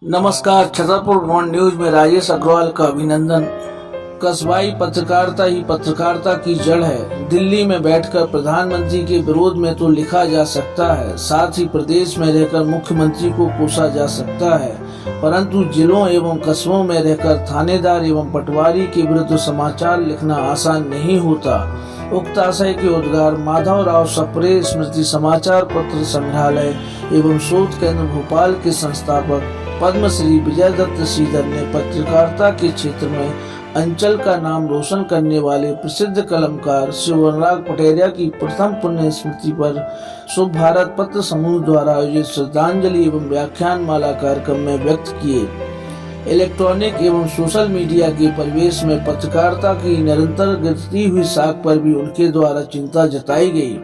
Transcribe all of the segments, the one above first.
नमस्कार। Chhatarpur one news में राजेश अग्रवाल का अभिनंदन। कस्बाई पत्रकारिता ही पत्रकारिता की जड़ है। दिल्ली में बैठकर प्रधानमंत्री के विरोध में तो लिखा जा सकता है, साथ ही प्रदेश में रहकर मुख्यमंत्री को कोसा जा सकता है, परंतु जिलों एवं कस्बों में रहकर थानेदार एवं पटवारी के विरुद्ध समाचार लिखना आसान नहीं होता। उक्त आशय के उद्गार माधवराव सप्रे स्मृति समाचार पत्र संग्रहालय एवं शोध केंद्र भोपाल के संस्थापक पद्मश्री विजय दत्त श्रीधर ने पत्रकारिता के क्षेत्र में अंचल का नाम रोशन करने वाले प्रसिद्ध कलमकार श्री अनुराग पटेरिया की प्रथम पुण्य स्मृति पर शुभ भारत पत्र समूह द्वारा आयोजित श्रद्धांजलि एवं व्याख्यान माला कार्यक्रम में व्यक्त किए। इलेक्ट्रॉनिक एवं सोशल मीडिया के परिवेश में पत्रकारिता की निरंतर गिरती हुई साख पर भी उनके द्वारा चिंता जताई गई।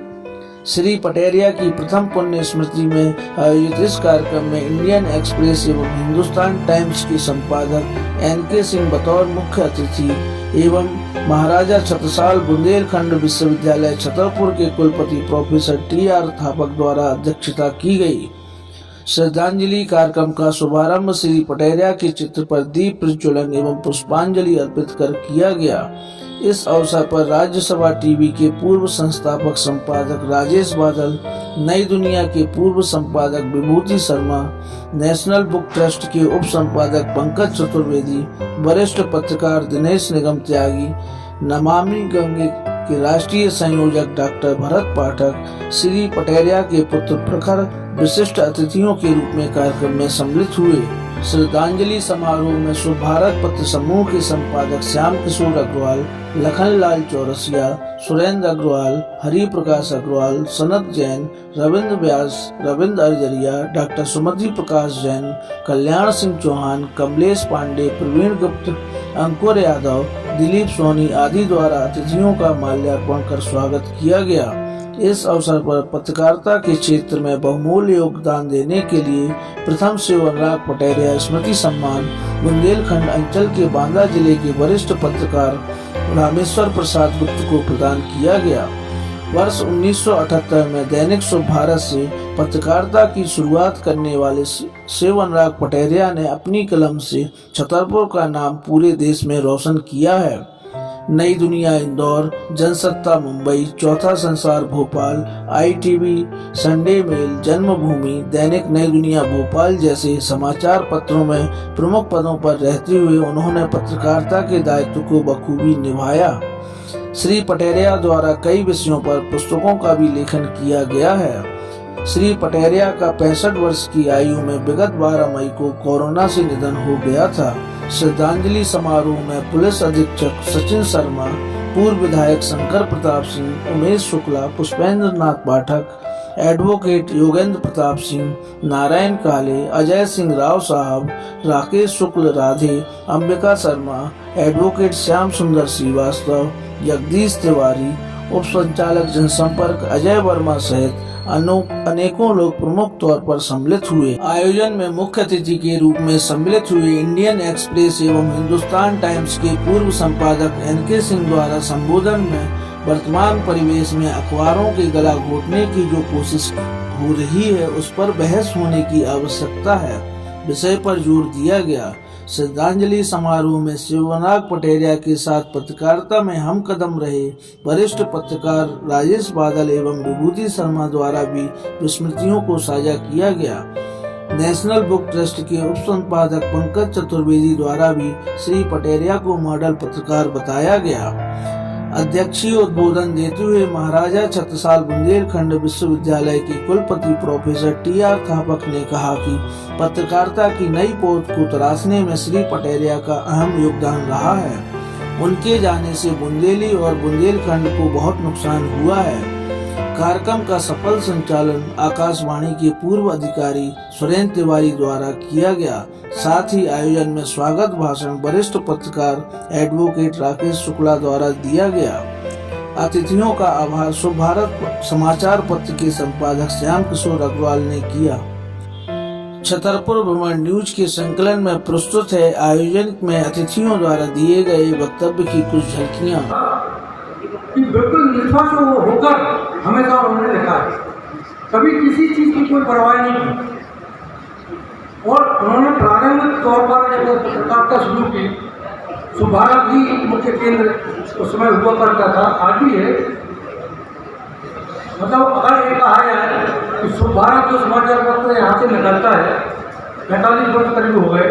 श्री पटेरिया की प्रथम पुण्य स्मृति में आयोजित इस कार्यक्रम में इंडियन एक्सप्रेस एवं हिंदुस्तान टाइम्स के संपादक एनके सिंह बतौर मुख्य अतिथि एवं महाराजा छत्रसाल बुंदेलखंड विश्वविद्यालय छतरपुर के कुलपति प्रोफेसर टी.आर. थापक द्वारा अध्यक्षता की गई। श्रद्धांजलि कार्यक्रम का शुभारंभ श्री पटेरिया के चित्र पर दीप प्रज्वलन एवं पुष्पांजलि अर्पित कर किया गया। इस अवसर पर राज्यसभा टीवी के पूर्व संस्थापक संपादक राजेश बादल, नई दुनिया के पूर्व संपादक विभूति शर्मा, नेशनल बुक ट्रस्ट के उप संपादक पंकज चतुर्वेदी, वरिष्ठ पत्रकार दिनेश निगम त्यागी, नमामि गंगे के राष्ट्रीय संयोजक डॉक्टर भरत पाठक, श्री पटेरिया के पुत्र प्रखर विशिष्ट अतिथियों के रूप में कार्यक्रम में सम्मिलित हुए। श्रद्धांजलि समारोह में शुभ भारत पत्र समूह के संपादक श्याम किशोर अग्रवाल, लखनलाल चौरसिया, सुरेंद्र अग्रवाल, हरि प्रकाश अग्रवाल, सनत जैन, रविंद्र व्यास, रविंद्र अर्जरिया, डॉक्टर सुमति प्रकाश जैन, कल्याण सिंह चौहान, कमलेश पांडे, प्रवीण गुप्त, अंकुर यादव, दिलीप सोनी आदि द्वारा अतिथियों का माल्यार्पण कर स्वागत किया गया। इस अवसर पर पत्रकारिता के क्षेत्र में बहुमूल्य योगदान देने के लिए प्रथम श्री अनुराग पटेरिया स्मृति सम्मान बुंदेलखंड अंचल के बांदा जिले के वरिष्ठ पत्रकार रामेश्वर प्रसाद गुप्त को प्रदान किया गया। वर्ष 1978 में दैनिक शुभ भारत से पत्रकारिता की शुरुआत करने वाले श्री अनुराग पटेरिया ने अपनी कलम से छतरपुर का नाम पूरे देश में रोशन किया है। नई दुनिया इंदौर, जनसत्ता मुंबई, चौथा संसार भोपाल, ITV, संडे मेल, जन्मभूमि, दैनिक नई दुनिया भोपाल जैसे समाचार पत्रों में प्रमुख पदों पर रहते हुए उन्होंने पत्रकारिता के दायित्व को बखूबी निभाया। श्री पटेरिया द्वारा कई विषयों पर पुस्तकों का भी लेखन किया गया है। श्री पटेरिया का 65 वर्ष की आयु में विगत 12 मई को कोरोना से निधन हो गया था। श्रद्धांजलि समारोह में पुलिस अधीक्षक सचिन शर्मा, पूर्व विधायक शंकर प्रताप सिंह, उमेश शुक्ला, पुष्पेंद्र नाथ पाठक, एडवोकेट योगेंद्र प्रताप सिंह, नारायण काले, अजय सिंह राव साहब, राकेश शुक्ल, राधे, अंबिका शर्मा, एडवोकेट श्याम सुंदर श्रीवास्तव, जगदीश तिवारी, उप संचालक जनसंपर्क अजय वर्मा सहित अनेकों लोग प्रमुख तौर पर सम्मिलित हुए। आयोजन में मुख्य अतिथि के रूप में सम्मिलित हुए इंडियन एक्सप्रेस एवं हिंदुस्तान टाइम्स के पूर्व संपादक एनके सिंह द्वारा संबोधन में वर्तमान परिवेश में अखबारों के गला घोटने की जो कोशिश हो रही है उस पर बहस होने की आवश्यकता है विषय पर जोर दिया गया। श्रद्धांजलि समारोह में श्री अनुराग पटेरिया के साथ पत्रकारिता में हम कदम रहे वरिष्ठ पत्रकार राजेश बादल एवं विभूति शर्मा द्वारा भी विस्मृतियों को साझा किया गया। नेशनल बुक ट्रस्ट के उप संपादक पंकज चतुर्वेदी द्वारा भी श्री पटेरिया को मॉडल पत्रकार बताया गया। अध्यक्षीय उद्बोधन देते हुए महाराजा छत्रसाल बुंदेलखंड विश्वविद्यालय के कुलपति प्रोफेसर टी.आर. थापक ने कहा कि पत्रकारिता की नई पहुंच को तराशने में श्री पटेरिया का अहम योगदान रहा है। उनके जाने से बुंदेली और बुंदेलखंड को बहुत नुकसान हुआ है। कार्यक्रम का सफल संचालन आकाशवाणी के पूर्व अधिकारी सुरेंद्र तिवारी द्वारा किया गया। साथ ही आयोजन में स्वागत भाषण वरिष्ठ पत्रकार एडवोकेट राकेश शुक्ला द्वारा दिया गया। अतिथियों का आभार शुभ भारत समाचार पत्र के संपादक श्याम किशोर अग्रवाल ने किया। छतरपुर भ्रमण न्यूज के संकलन में प्रस्तुत है आयोजन में अतिथियों द्वारा दिए गए वक्तव्य की कुछ झलकियाँ। बिल्कुल निष्पक्ष होकर हमेशा उन्होंने लिखा है, कभी किसी चीज की कोई परवाह नहीं की। और उन्होंने प्रारंभिक तौर पर जब पत्रकारिता शुरू की, सुभारत ही मुख्य केंद्र उस समय हुआ करता था, आज भी है। मतलब अगर ये कहा जाए कि सुभारत जो समाचार पत्र यहाँ से निकलता है, 45 वर्ष करीब हो गए,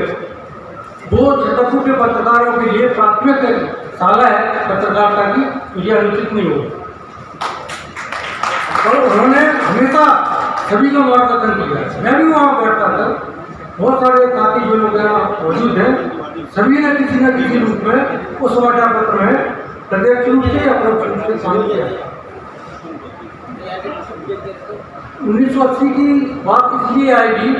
वो छतरपुर के पत्रकारों के लिए प्राथमिक शाला है पत्रकारिता की, तो ये अनुचित नहीं होगा। और उन्होंने हमेशा सभी का मार्गदर्शन किया। मैं भी वहाँ बैठता था, बहुत सारे साथी जो लोग यहाँ मौजूद हैं, सभी ने किसी न किसी रूप में उस समाचार पत्र में प्रत्यक्ष रूप से या परोक्ष रूप से शामिल किया। 1980 की बात इसलिए आएगी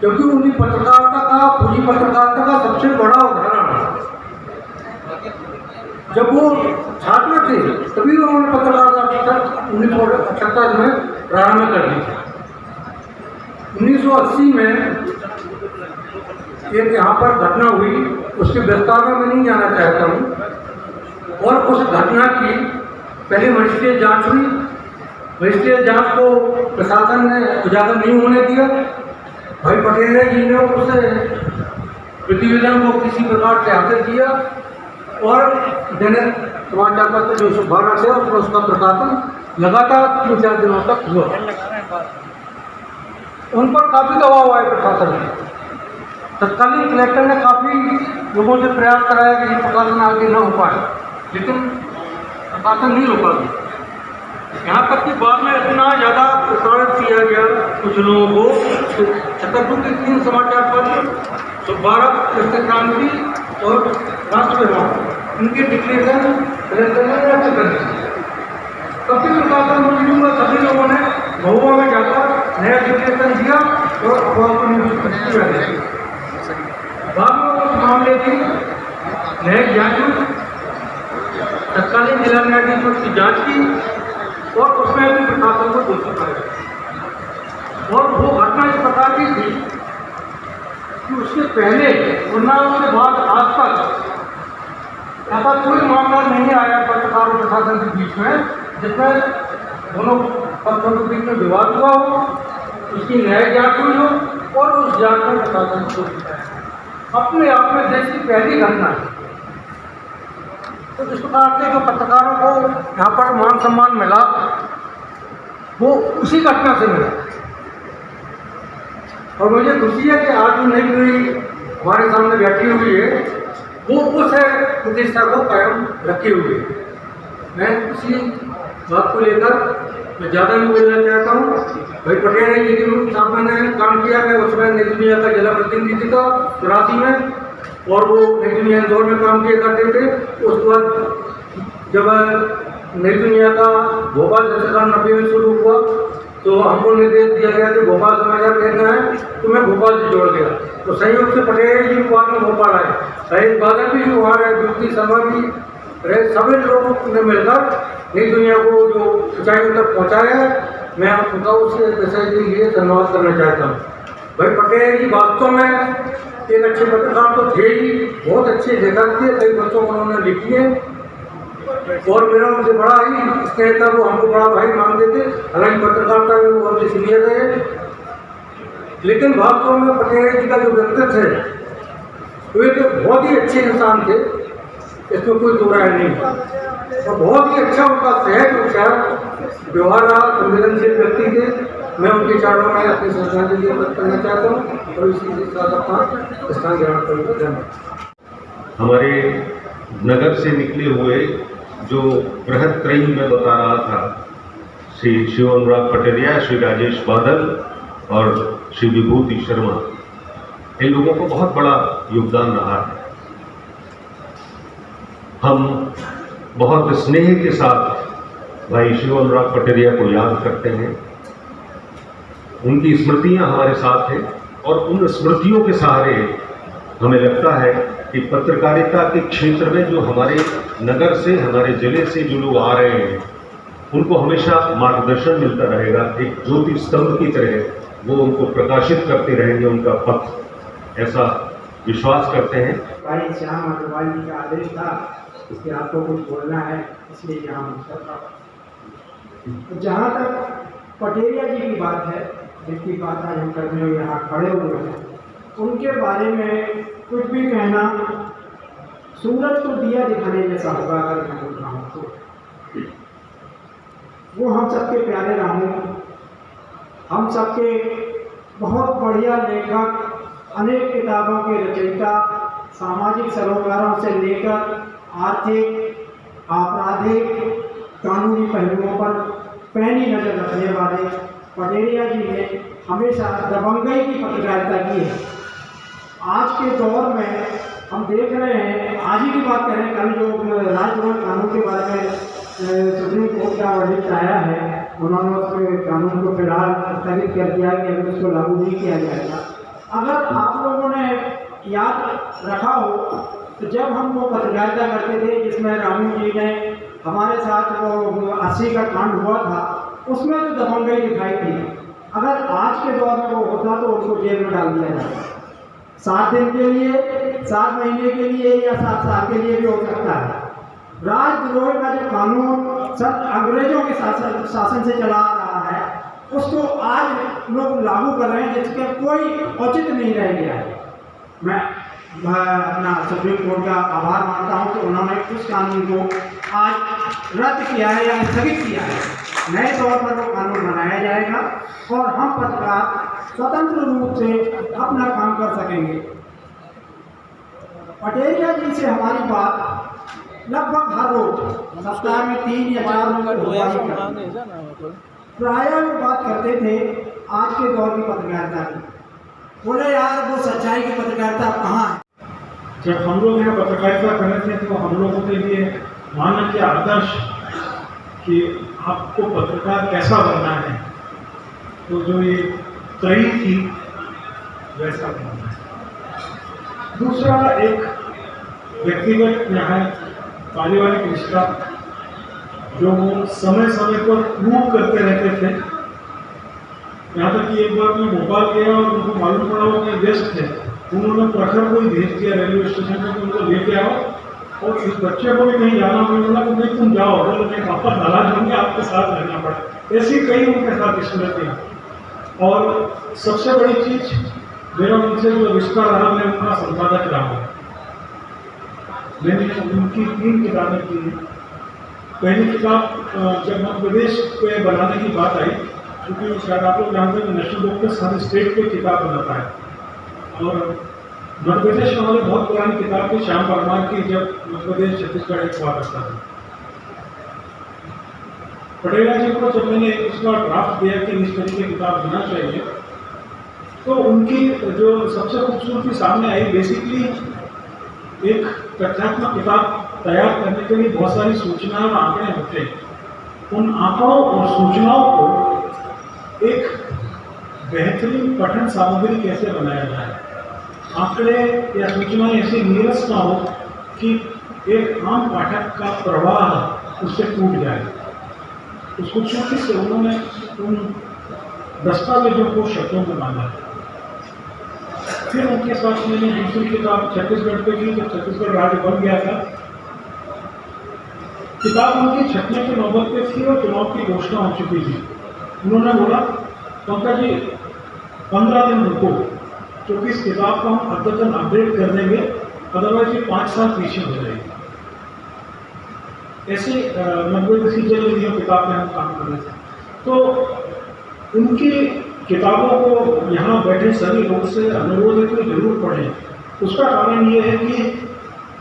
क्योंकि उनकी पत्रकारिता का, पूरी पत्रकारिता का सबसे बड़ा उदाहरण है। जब वो छात्र थे तभी उन्होंने पत्रकारिता 1978 में प्रारंभ कर दी थी। 1980 में एक यहाँ पर घटना हुई, उसके विस्तार में मैं नहीं जाना चाहता हूँ। और उस घटना की पहले मजिस्ट्रेट जांच हुई। मजिस्ट्रेट जांच को प्रशासन ने उजागर नहीं होने दिया। भाई पटेल जी ने उस प्रतिवेदन को किसी प्रकार से हासिल किया और दैनिक समाचार पत्र जो सुभारत है और उसका प्रकाशन लगातार 3-4 दिनों तक हुआ। उन पर काफ़ी दबाव आया प्रशासन में। तत्कालीन कलेक्टर ने काफ़ी लोगों से प्रयास कराया कि ये प्रकाशन आगे न हो पाए, लेकिन प्रकाशन नहीं रोका गया। यहाँ तक कि बाद में इतना ज़्यादा प्रसारित किया गया कुछ लोगों को, छतरपुर के 3 समाचार पत्र सुभारत, सत्य क्रांति और राष्ट्रविभाग, इनके डिक्लेरेशन कलेक्टर ने रद्द कर दिए। तब भी प्रशासन में सभी लोगों ने महुआ में जाकर नया डिक्लेरेशन दिया और अफवाह को निष्पत्ति दी। बाद में उस मामले की न्यायिक जांच हुई। तत्कालीन जिला न्यायाधीश ने उसकी जांच की और उसमें भी प्रशासन को दोषी पाया। और वो घटना इस प्रकार की थी कि उसके पहले वरना उसके बाद आज तक ऐसा कोई मामला नहीं आया पत्रकार और प्रशासन के बीच में जिसमें दोनों पक्षों के बीच में विवाद हुआ हो, उसकी न्यायिक जांच हुई हो और उस जांच में प्रशासन को दोषी पाया। अपने आप में देश की पहली घटना है। तो इस प्रकार से जो पत्रकारों को यहाँ पर मान सम्मान मिला वो उसी घटना से मिला। और मुझे खुशी है कि आज जो नई पीढ़ी हमारे सामने बैठी हुई है वो उस प्रतिष्ठा को कायम रखी हुई है। मैं इसी बात को लेकर मैं ज़्यादा नहीं बोलना चाहता हूँ। भाई पटेल जी के साथ मैंने काम किया, मैं उसमें नई दुनिया का जिला प्रतिनिधि था 84 में, और वो नई दुनिया इंदौर में काम किया करते थे। उसके बाद जब नई दुनिया का भोपाल दशक 90 में शुरू हुआ तो हमको निर्देश दिया गया कि भोपाल समाचार भेजना है, तो मैं भोपाल से जोड़ गया। तो संयोग से पटेल जी बाद में भोपाल आए, शहीद बादल भी जो वहाँ रहे, ज्योति शर्मा भी रहे, सभी लोगों ने मिलकर नई दुनिया को जो ऊंचाइयों तक पहुँचाया है। मैं उनका उस विषय के लिए धन्यवाद करना चाहता हूँ। भाई पटेल जी वास्तव में एक अच्छे पत्रकार तो थे ही, बहुत अच्छे लेखक थे, कई बच्चों को उन्होंने लिखी है और मेरा उनसे बड़ा ही स्नेह था। वो हमको बड़ा भाई मानते थे, हालांकि पत्रकारिता में वो हमसे सीनियर रहे, लेकिन वास्तव में पटेल जी का जो व्यक्तित्व है वो एक बहुत ही अच्छे इंसान थे, इसमें कोई दो राय नहीं। और बहुत ही अच्छा उनका सहज उपचार व्यवहार रहा, संवेदनशील व्यक्ति थे। मैं उनके चरणों में अपनी श्रद्धांजलि अर्पित करना चाहता हूँ और इसी के साथ अपना स्थान ग्रहण करूँगा। धन्यवाद। हमारे नगर से निकले हुए जो बृहद त्रयी में बता रहा था, श्री शिव अनुराग पटेरिया, श्री राजेश बादल और श्री विभूति शर्मा, इन लोगों को बहुत बड़ा योगदान रहा है। हम बहुत स्नेह के साथ भाई शिव अनुराग पटेरिया को याद करते हैं। उनकी स्मृतियां हमारे साथ हैं और उन स्मृतियों के सहारे हमें लगता है कि पत्रकारिता के क्षेत्र में जो हमारे नगर से, हमारे जिले से जो लोग आ रहे हैं, उनको हमेशा मार्गदर्शन मिलता रहेगा। एक ज्योति स्तंभ की तरह वो उनको प्रकाशित करते रहेंगे उनका पथ, ऐसा विश्वास करते हैं। भाई श्याम अग्रवाल जी का आदेश था इसके आपको कुछ बोलना है, इसलिए यहाँ जहाँ तक पटेरिया जी की बात है, जिनकी बात आज हम करने हुए यहाँ खड़े हुए हैं, उनके बारे में कुछ भी कहना सूरज को दिया दिखाने जैसा होगा अगर मैं बोल रहा हूँ तो। वो हम सबके प्यारे रामू, हम सबके बहुत बढ़िया लेखक, अनेक किताबों के रचयिता, सामाजिक सरोकारों से लेकर आर्थिक, आपराधिक, कानूनी पहलुओं पर पैनी नज़र रखने वाले पटेरिया जी ने हमेशा दबंगई की पत्रकारिता की है। आज के दौर में हम देख रहे हैं, आज ही की बात करें, कल जो राजद्रोह कानून के बारे में सुप्रीम कोर्ट का वर्डिक्ट आया है, उन्होंने उसके कानून को फिलहाल स्थगित कर दिया कि अभी उसको लागू नहीं किया जाएगा। अगर आप लोगों ने याद रखा हो तो जब हम वो पत्रकारिता करते थे जिसमें रामू जी ने हमारे साथ वो 80 का कांड हुआ था, उसमें जो दबंगई दिखाई थी, अगर आज के दौर में वो होता तो उनको जेल में डाल दिया जाता। 7 दिन के लिए, 7 महीने के लिए या 7 साल के लिए भी हो सकता है। राजद्रोह का जो कानून सब अंग्रेजों के शासन से चला आ रहा है, उसको आज लोग लागू कर रहे हैं जिसका कोई औचित्य नहीं रह गया है। मैं अपना सुप्रीम कोर्ट का आभार मानता हूं कि उन्होंने उस कानून को आज रद्द किया है या स्थगित किया है। नए तौर पर वो कानून बनाया जाएगा और हम पत्रकार स्वतंत्र रूप से अपना काम कर सकेंगे। पटेरिया जी से हमारी बात लगभग हर रोज सप्ताह में 3 या 4 रोज प्रायः वो बात करते थे आज के दौर की पत्रकारिता की। बोले यार वो सच्चाई की पत्रकारिता कहाँ है। जब हम लोग यहाँ पत्रकारिता कर रहे थे तो हम लोगों के लिए मानक या आदर्श कि आपको पत्रकार कैसा बनना है, तो जो ये तय थी वैसा बनना है। दूसरा एक व्यक्तिगत यहाँ पारिवारिक रिश्ता जो वो समय समय पर प्रूव करते रहते थे। यहाँ तक कि एक बार मैं भोपाल गया और उनको मालूम पड़ा वो अपने व्यस्त थे, उन्होंने प्रखर को ही भेज दिया रेलवे स्टेशन पर कि उनको लेके आओ, और इस बच्चे को भी कहीं जाना नहीं बोला कि नहीं तुम जाओ, बोले नहीं पापा नाराज होंगे, आपके साथ रहना पड़ा। ऐसी कई उनके साथ स्मृतियाँ। और सबसे बड़ी चीज मेरा उनसे जो रिश्ता रहा, मैं उनका संपादक रहा हूँ। मैंने उनकी 3 किताबें की। पहली किताब जब मध्य प्रदेश पे बनाने की बात आई, क्योंकि शायद आप लोग जानते हैं नेशनल डॉक्टर्स हर स्टेट पे किताब बनाता है, और मध्य प्रदेश में हमारी बहुत पुरानी किताब थी श्याम परमार की, जब मध्य प्रदेश छत्तीसगढ़ एक हुआ करता था। पटेरिया जी को जब मैंने उसका ड्राफ्ट दिया कि इस तरीके की किताब होना चाहिए, तो उनकी जो सबसे खूबसूरती सामने आई, बेसिकली एक तथ्यात्मक किताब तैयार करने के लिए बहुत सारी सूचनाएं और आंकड़े होते हैं। उन आंकड़ों और सूचनाओं को एक बेहतरीन पठन सामग्री कैसे बनाया जाए, आंकड़े या सूचनाएं ऐसी नीरस ना हो कि एक आम पाठक का प्रवाह उससे टूट जाए। उस खूबसूरती से उन्होंने उन दस्तावेजों को शब्दों में बांधा। फिर उनके साथ मैंने दूसरी किताब छत्तीसगढ़ पे की, जब छत्तीसगढ़ राज्य बन गया था। किताब उनकी छपने की नौबत पे थी और चुनाव की घोषणा हो चुकी थी। उन्होंने बोला पंकज जी 15 दिन रुको, क्योंकि इस किताब को हम अद्यतन अपडेट कर देंगे, अदरवाइज ये 5 साल पीछे हो जाएगी। ऐसे 90 डिसीजन किताब में हम काम कर रहे थे। तो उनकी किताबों को यहाँ बैठे सभी लोग से अनुरोध है कि जरूर पढ़ें। उसका कारण ये है कि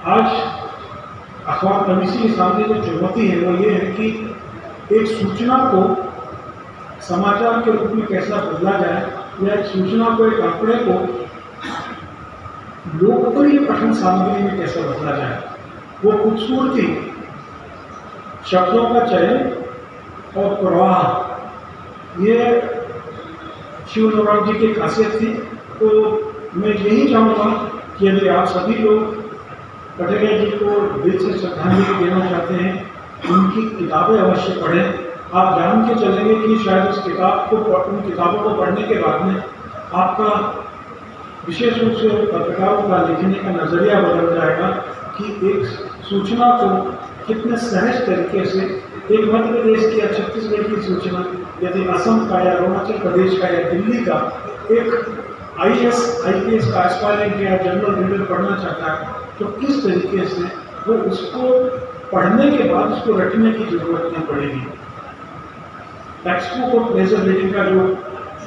आज अखबार कमिटी के सामने जो चुनौती है वो ये है कि एक सूचना को समाचार के रूप में कैसा बदला जाए, या एक सूचना को, एक आंकड़े को लोकप्रिय पठन सामग्री में कैसे बदला जाए। वो खूबसूरती, शब्दों का चयन और प्रवाह, ये शिवनौराव जी की खासियत थी। तो मैं यही चाहूँगा कि यदि आप सभी लोग पटेरिया जी को दिल से श्रद्धांजलि देना चाहते हैं, उनकी किताबें अवश्य पढ़ें। आप जान के चलेंगे कि शायद उन किताबों को पढ़ने के बाद में आपका विशेष रूप से पत्रकारों का लिखने का नज़रिया बदल जाएगा कि एक सूचना को कितने सहज तरीके से एक मध्य प्रदेश की या छत्तीसगढ़ की सूचना यदि असम का या अरुणाचल प्रदेश का या दिल्ली का एक IAS IPS का एस्पायरेंट या जनरल रीडर पढ़ना चाहता है तो किस तरीके से वो उसको पढ़ने के बाद उसको रटने की जरूरत नहीं पड़ेगी। टेक्स्ट बुक और प्लेजर रीडिंग का जो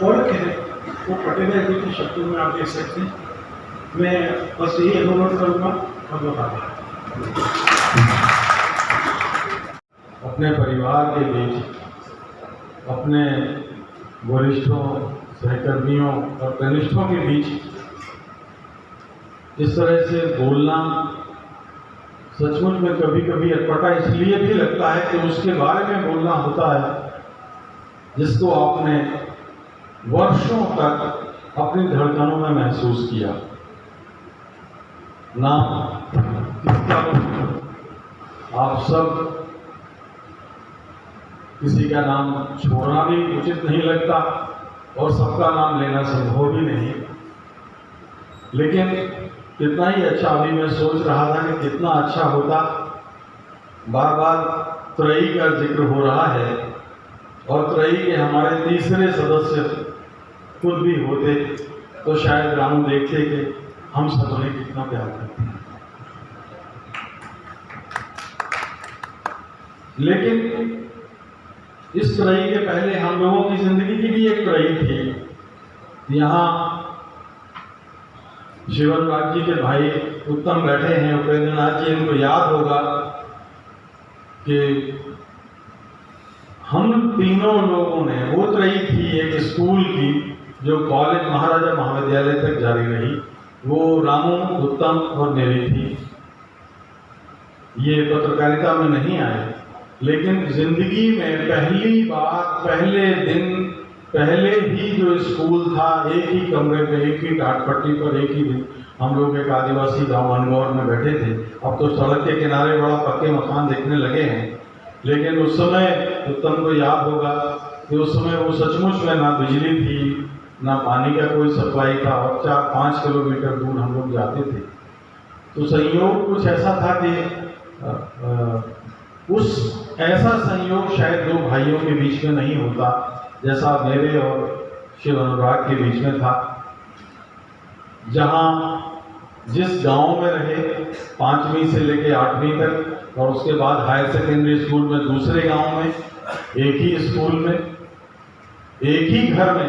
फर्क है वो पटेल जी के शब्दों में आप देख सकते हैं। मैं बस यही अनुरोध करूँगा और बताऊँगा। अपने परिवार के बीच, अपने वरिष्ठों, सहकर्मियों और कनिष्ठों के बीच इस तरह से बोलना सचमुच में कभी कभी अटपटा इसलिए भी लगता है कि उसके बारे में बोलना होता है जिसको आपने वर्षों तक अपनी धड़कनों में महसूस किया। नाम किसका आप सब, किसी का नाम छोड़ना भी उचित नहीं लगता और सबका नाम लेना संभव भी नहीं, लेकिन कितना ही अच्छा, अभी मैं सोच रहा था कि कितना अच्छा होता, बार बार त्रयी का जिक्र हो रहा है और त्रयी के हमारे तीसरे सदस्य खुद भी होते तो शायद रामू देखते कि हम सब उन्हें कितना प्यार करते हैं। लेकिन इस त्रयी के पहले हम लोगों की जिंदगी की भी एक त्रयी थी। यहाँ शिवनराज जी के भाई उत्तम बैठे हैं, उपेंद्रनाथ जी, इनको याद होगा कि हम तीनों लोगों ने, वो त्रयी थी एक स्कूल की जो कॉलेज महाराजा महाविद्यालय तक जारी रही, वो रामू, उत्तम और मेरी थी। ये पत्रकारिता में नहीं आए, लेकिन जिंदगी में पहली बार, पहले दिन, पहले ही जो स्कूल था, एक ही कमरे में, एक ही टाटपट्टी पर, एक ही दिन हम लोग एक आदिवासी गांव अनगौर में बैठे थे। अब तो सड़क के किनारे बड़ा पक्के मकान दिखने लगे हैं, लेकिन उस समय उत्तम को याद होगा कि उस समय वो सचमुच में ना बिजली थी, ना पानी का कोई सप्लाई था और 4-5 किलोमीटर दूर हम लोग जाते थे। तो संयोग कुछ ऐसा था कि उस ऐसा संयोग शायद दो भाइयों के बीच में नहीं होता जैसा मेरे और शिव अनुराग के बीच में था। जहाँ जिस गांव में रहे 5वीं से लेकर 8वीं तक और उसके बाद हायर सेकेंडरी स्कूल में दूसरे गांव में, एक ही स्कूल में, एक ही घर में,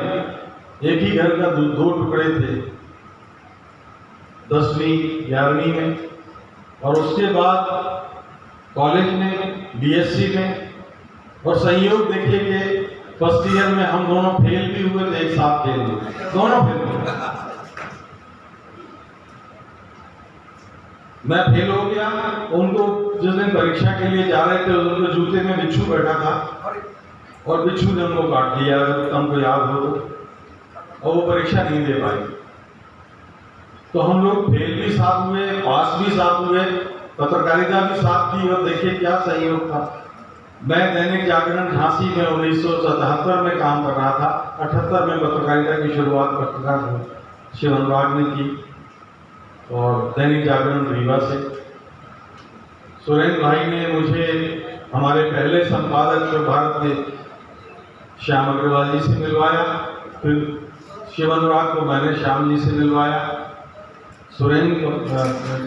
एक ही घर का दो टुकड़े थे, 10वीं 11वीं में, और उसके बाद कॉलेज में, BSc में, और संयोग देखिए कि फर्स्ट ईयर में हम दोनों फेल भी हुए थे, एक साथ फेल हुए, दोनों फेल हुए। मैं फेल हो गया, उनको जिस दिन परीक्षा के लिए जा रहे थे उनके जूते में बिच्छू बैठा था और बिच्छू ने उनको काट लिया, अगर तुमको याद हो तो, और वो परीक्षा नहीं दे पाई। तो हम लोग फेल भी साथ हुए, पास भी साथ हुए, पत्रकारिता भी साथ की, और देखिए क्या सहयोग था। मैं दैनिक जागरण झांसी में 1977 में काम कर रहा था, 78 में पत्रकारिता की शुरुआत पत्रकार शिव अनुराग ने की, और दैनिक जागरण रीवा से सुरेंद्र भाई ने मुझे हमारे पहले संपादक शिव भारत के श्याम अग्रवाल जी से मिलवाया, फिर शिव अनुराग को मैंने श्याम जी से मिलवाया। सुरेंद्र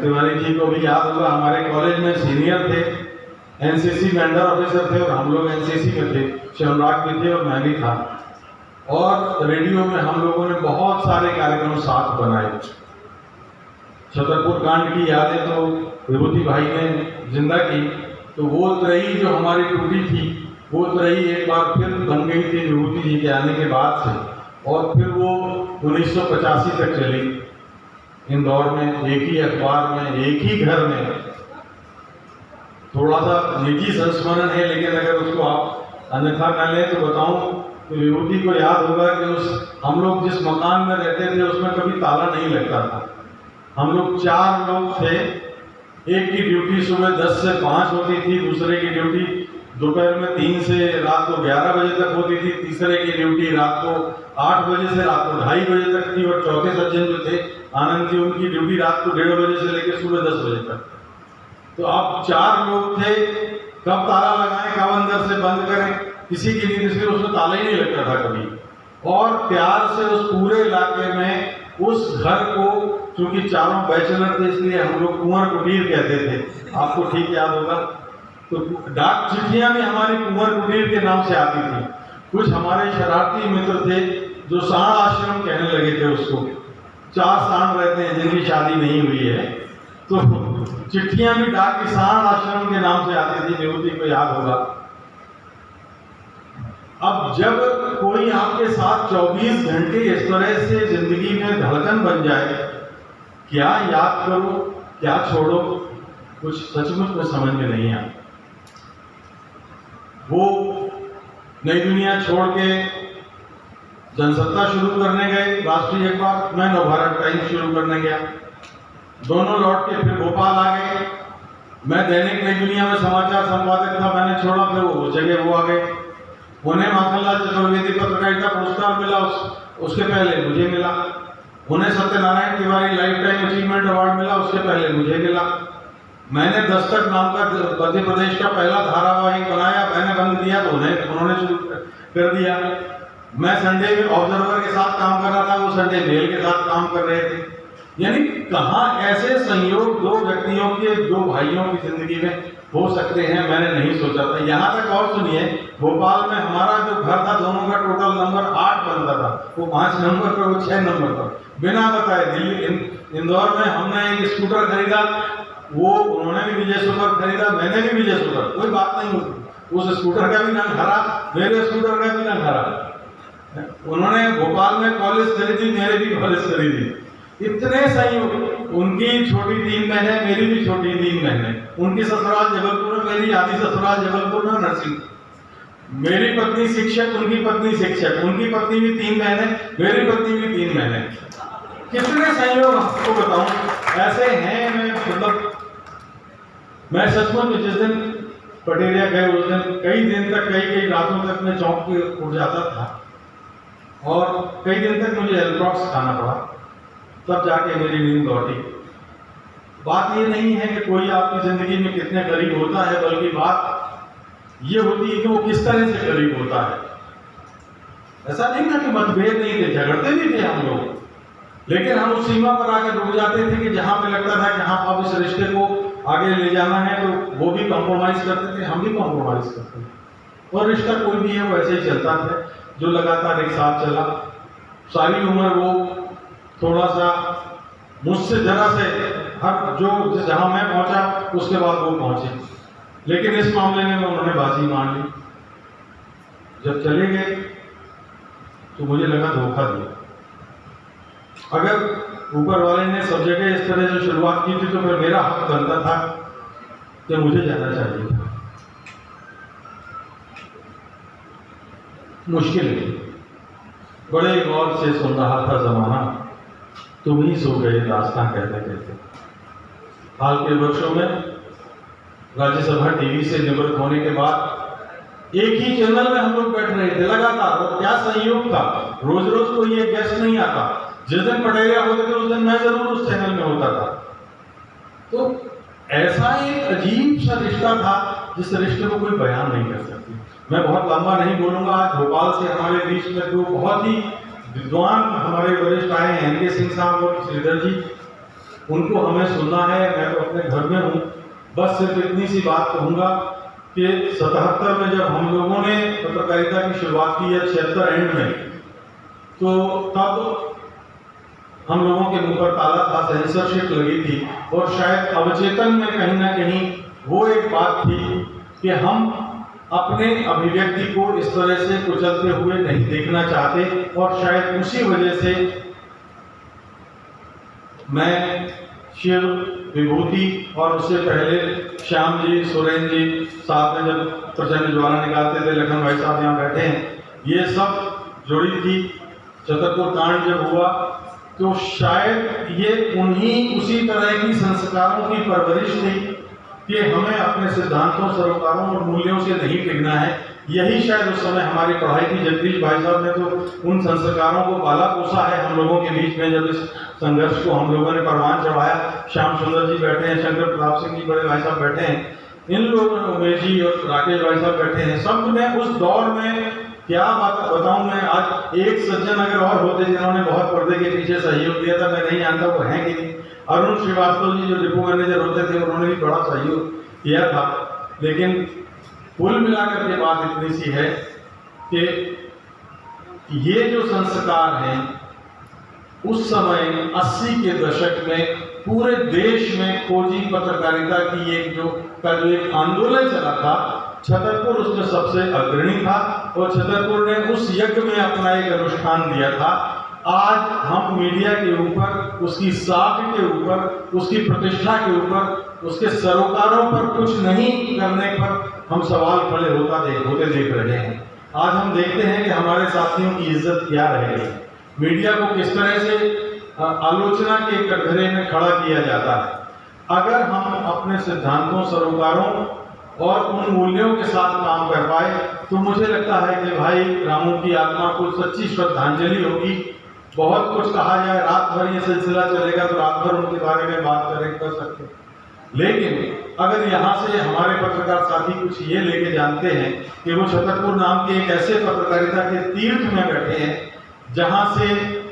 तिवारी जी को भी याद होगा, हमारे कॉलेज में सीनियर थे, NCC में अंडर ऑफिसर थे और हम लोग NCC में थे, शिव अनुराग भी थे और मैं भी था। और रेडियो में हम लोगों ने बहुत सारे कार्यक्रम साथ बनाए। छतरपुर कांड की यादें तो विभूति भाई ने जिंदा की, तो वो त्रयी जो हमारी टूटी थी, वो त्रयी एक बार फिर बन गई थी विभूति जी के आने के बाद से, और फिर वो 1985 तक चली, इंदौर में, एक ही अखबार में, एक ही घर में। थोड़ा सा निजी संस्मरण है, लेकिन अगर उसको आप अन्यथा न लें तो बताऊं तो विभूति को याद होगा कि हम लोग जिस मकान में रहते थे उसमें कभी ताला नहीं लगता था। हम लोग 4 लोग थे, एक की ड्यूटी सुबह 10 से 5 होती थी, दूसरे की ड्यूटी दोपहर में 3 से रात को 11 बजे तक होती थी, तीसरे की ड्यूटी रात को 8 बजे से रात को 2:30 बजे तक थी, और चौथे सज्जन जो थे आनंद जी, उनकी ड्यूटी रात को 1:30 बजे से लेकर सुबह 10 बजे तक। तो आप 4 लोग थे, कब ताला लगाएं, कब अंदर से बंद करें, किसी की नींद, इसलिए उसमें ताला ही नहीं लगता था कभी। और प्यार से उस पूरे इलाके में उस घर को, चूंकि चारों बैचलर थे इसलिए हम लोग कुंवर कुटीर कहते थे, आपको ठीक याद होगा। तो डाक चिट्ठियां भी हमारी कुंवर कुटीर के नाम से आती थी। कुछ हमारे शरारती मित्र थे जो सांड आश्रम कहने लगे थे उसको। 4 सांड रहते हैं जिनकी शादी नहीं हुई है, तो चिट्ठियां भी डाक की सांड आश्रम के नाम से आती थी, विभूति को याद होगा। अब जब कोई आपके साथ 24 घंटे इस तरह से जिंदगी में धड़कन बन जाए, क्या याद करो क्या छोड़ो, कुछ सचमुच में समझ में नहीं आता। वो नई दुनिया छोड़ के जनसत्ता शुरू करने गए, राष्ट्रीय अखबार, मैं नवभारत टाइम्स शुरू करने गया। दोनों लौट के फिर भोपाल आ गए। मैं दैनिक नई दुनिया में समाचार संपादक था, मैंने छोड़ा, फिर वो उस जगह वो आ गए। उन्हें माखनलाल चतुर्वेदी पत्रकारिता पुरस्कार मिला, उसके पहले मुझे मिला। उन्हें Satyanarayan Tiwari life time achievement award मिला, उसके पहले मुझे मिला। मैंने दस्तक नाम का मध्य प्रदेश का पहला धारावाहिक बनाया, मैंने बंद किया तो उन्होंने शुरू कर दिया। मैं संडे में ऑब्जर्वर के साथ काम कर रहा था, वो संडे मेल के साथ काम कर रहे थे। यानी कहाँ ऐसे संयोग दो व्यक्तियों के, दो भाइयों की जिंदगी में हो सकते हैं, मैंने नहीं सोचा था। यहाँ तक और सुनिए, भोपाल में हमारा जो घर था दोनों का टोटल नंबर 8 बनता था, वो 5 नंबर पर, वो 6 नंबर पर, बिना बताए। दिल्ली इंदौर में हमने एक स्कूटर खरीदा, वो उन्होंने भी विजय सुपर खरीदा, मैंने भी विजय सुपर, कोई बात नहीं हुई। उस स्कूटर का भी रंग हरा, मेरे स्कूटर का भी रंग हरा। उन्होंने भोपाल में कॉलेज खरीदी, मेरे भी कॉलेज खरीदी। इतने संयोग, उनकी छोटी 3 बहनें, मेरी भी छोटी 3 बहनें। उनकी ससुराल जबलपुर में, मेरी आधी ससुराल जबलपुर में, नर्सिंग। मेरी पत्नी शिक्षक, उनकी पत्नी शिक्षक, उनकी पत्नी भी 3 बहनें, मेरी पत्नी भी 3 बहनें। कितने संयोग आपको बताऊं, ऐसे हैं। मैं सचमुच में जिस दिन पटेरिया गए उस दिन कई दिन तक, कई रातों तक मैं चौंक के उठ जाता था और कई दिन तक मुझे एल्ट्रॉक्स खाना पड़ा, तब जाके मेरी नींद लौटी। बात ये नहीं है कि कोई आपकी जिंदगी में कितने करीब होता है, बल्कि बात ये होती है कि वो किस तरह से करीब होता है। ऐसा नहीं ना कि मतभेद नहीं थे, झगड़ते भी थे हम लोग, लेकिन हम उस सीमा पर आकर रुक जाते थे कि जहां पे लगता था कि हाँ अब इस रिश्ते को आगे ले जाना है, तो वो भी कॉम्प्रोमाइज करते थे, हम भी कॉम्प्रोमाइज करते थे। और रिश्ता कोई भी है वो ऐसे ही चलता था, जो लगातार एक साथ चला। सारी उम्र वो थोड़ा सा मुझसे जरा से हर जो जहां मैं पहुंचा उसके बाद वो पहुंचे, लेकिन इस मामले में उन्होंने बाजी मान ली। जब चले गए तो मुझे लगा धोखा दिया। अगर ऊपर वाले ने सब जगह इस तरह से शुरुआत की थी तो फिर मेरा हक बनता था कि मुझे जाना चाहिए था। मुश्किल है, बड़े गौर से सुन रहा था जमाना, तुम ही सो गए दास्तां कहते कहते। हाल के वर्षों में राज्यसभा टीवी से निवृत्त होने के बाद एक ही चैनल में हम लोग बैठ रहे थे लगातार, और क्या संयोग था, रोज रोज कोई एक गेस्ट नहीं आता। जिस दिन पटेरिया होते थे उस दिन मैं जरूर उस चैनल में होता था। तो ऐसा एक अजीब सा रिश्ता था जिस रिश्ते को कोई बयान नहीं कर सकती। मैं बहुत लंबा नहीं बोलूंगा। आज भोपाल से हमारे बीच में दो बहुत ही विद्वान हमारे वरिष्ठ आए हैं, एन के सिंह साहब और श्रीधर जी, उनको हमें सुनना है। मैं तो अपने घर में हूँ, बस सिर्फ इतनी सी बात कहूँगा कि 77 में जब हम लोगों ने पत्रकारिता की शुरुआत की है, 76 एंड में, तो तब हम लोगों के मुंह पर ताला था, सेंसरशिप लगी थी, और शायद अवचेतन में कहीं ना कहीं वो एक बात थी कि हम अपने अभिव्यक्ति को इस तरह से कुचलते हुए नहीं देखना चाहते। और शायद उसी वजह से मैं शिव, विभूति और उससे पहले श्याम जी, सुरेंद्र जी साथ में जब प्रचंड ज्वाला निकालते थे, लखन भाई साहब यहाँ बैठे हैं, ये सब जुड़ी थी। छतरपुर कांड जब हुआ तो शायद ये उन्हीं उसी तरह की संस्कारों की परवरिश थी कि हमें अपने सिद्धांतों, सरोकारों और मूल्यों से नहीं टिकना है। यही शायद उस समय हमारी पढ़ाई थी। जगदीश भाई साहब ने तो उन संस्कारों को पाला पोसा है हम लोगों के बीच में। जब इस संघर्ष को हम लोगों ने परवान चढ़ाया, श्याम सुंदर जी बैठे हैं, शंकर प्रताप सिंह जी बड़े भाई साहब बैठे हैं, इन लोगों ने, उमेश जी और राकेश भाई साहब बैठे हैं, सब ने उस दौर में क्या बात बताऊं मैं। आज एक सज्जन अगर और होते जिन्होंने बहुत पर्दे के पीछे सहयोग दिया था, मैं नहीं जानता वो हैं कि नहीं। अरुण श्रीवास्तव जी जो डिपो मैनेजर होते थे, उन्होंने भी बड़ा सहयोग किया था। लेकिन कुल मिलाकर के बात इतनी सी है कि ये जो संस्कार हैं, उस समय 80 के दशक में पूरे देश में खोजी पत्रकारिता की एक जो एक आंदोलन चला था, छतरपुर उसमें सबसे अग्रणी था और छतरपुर ने उस यज्ञ में अपना एक अनुष्ठान दिया था। आज हम मीडिया के ऊपर, उसकी साख के ऊपर, उसकी प्रतिष्ठा के ऊपर, उसके सरोकारों पर कुछ नहीं करने पर हम सवाल खड़े होते देख रहे हैं। आज हम देखते हैं कि हमारे साथियों की इज्जत क्या रह गई, मीडिया को किस तरह से आलोचना के कटघरे में खड़ा किया जाता है। अगर हम अपने सिद्धांतों, सरोकारों और उन मूल्यों के साथ काम कर पाए तो मुझे लगता है कि भाई रामू की आत्मा को सच्ची श्रद्धांजलि होगी। बहुत कुछ कहा जाए, रात भर ये सिलसिला चलेगा तो रात भर उनके बारे में बात कर सकते हैं। लेकिन अगर यहाँ से हमारे पत्रकार साथी कुछ ये लेके जानते हैं कि वो छतरपुर नाम के एक ऐसे पत्रकारिता के तीर्थ में बैठे हैं, जहाँ से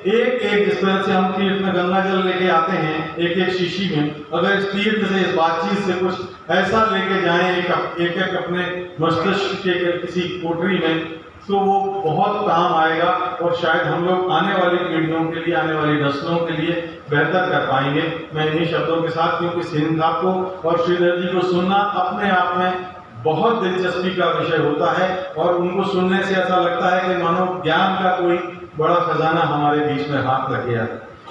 एक जिस तरह से हम तीर्थ में गंगा जल लेके आते हैं एक शीशी में, अगर इस तीर्थ से, इस बातचीत से कुछ ऐसा लेके जाएं एक अपने मस्तिष्क के किसी कोठरी में, तो वो बहुत काम आएगा और शायद हम लोग आने वाली पीढ़ियों के लिए, आने वाली नस्लों के लिए बेहतर कर पाएंगे। मैं इन्हीं शब्दों के साथ, क्योंकि सेन साहब को और श्रीधर जी को सुनना अपने आप में बहुत दिलचस्पी का विषय होता है और उनको सुनने से ऐसा लगता है कि मानो ज्ञान का कोई बड़ा खजाना हमारे बीच में हाथ लग गया।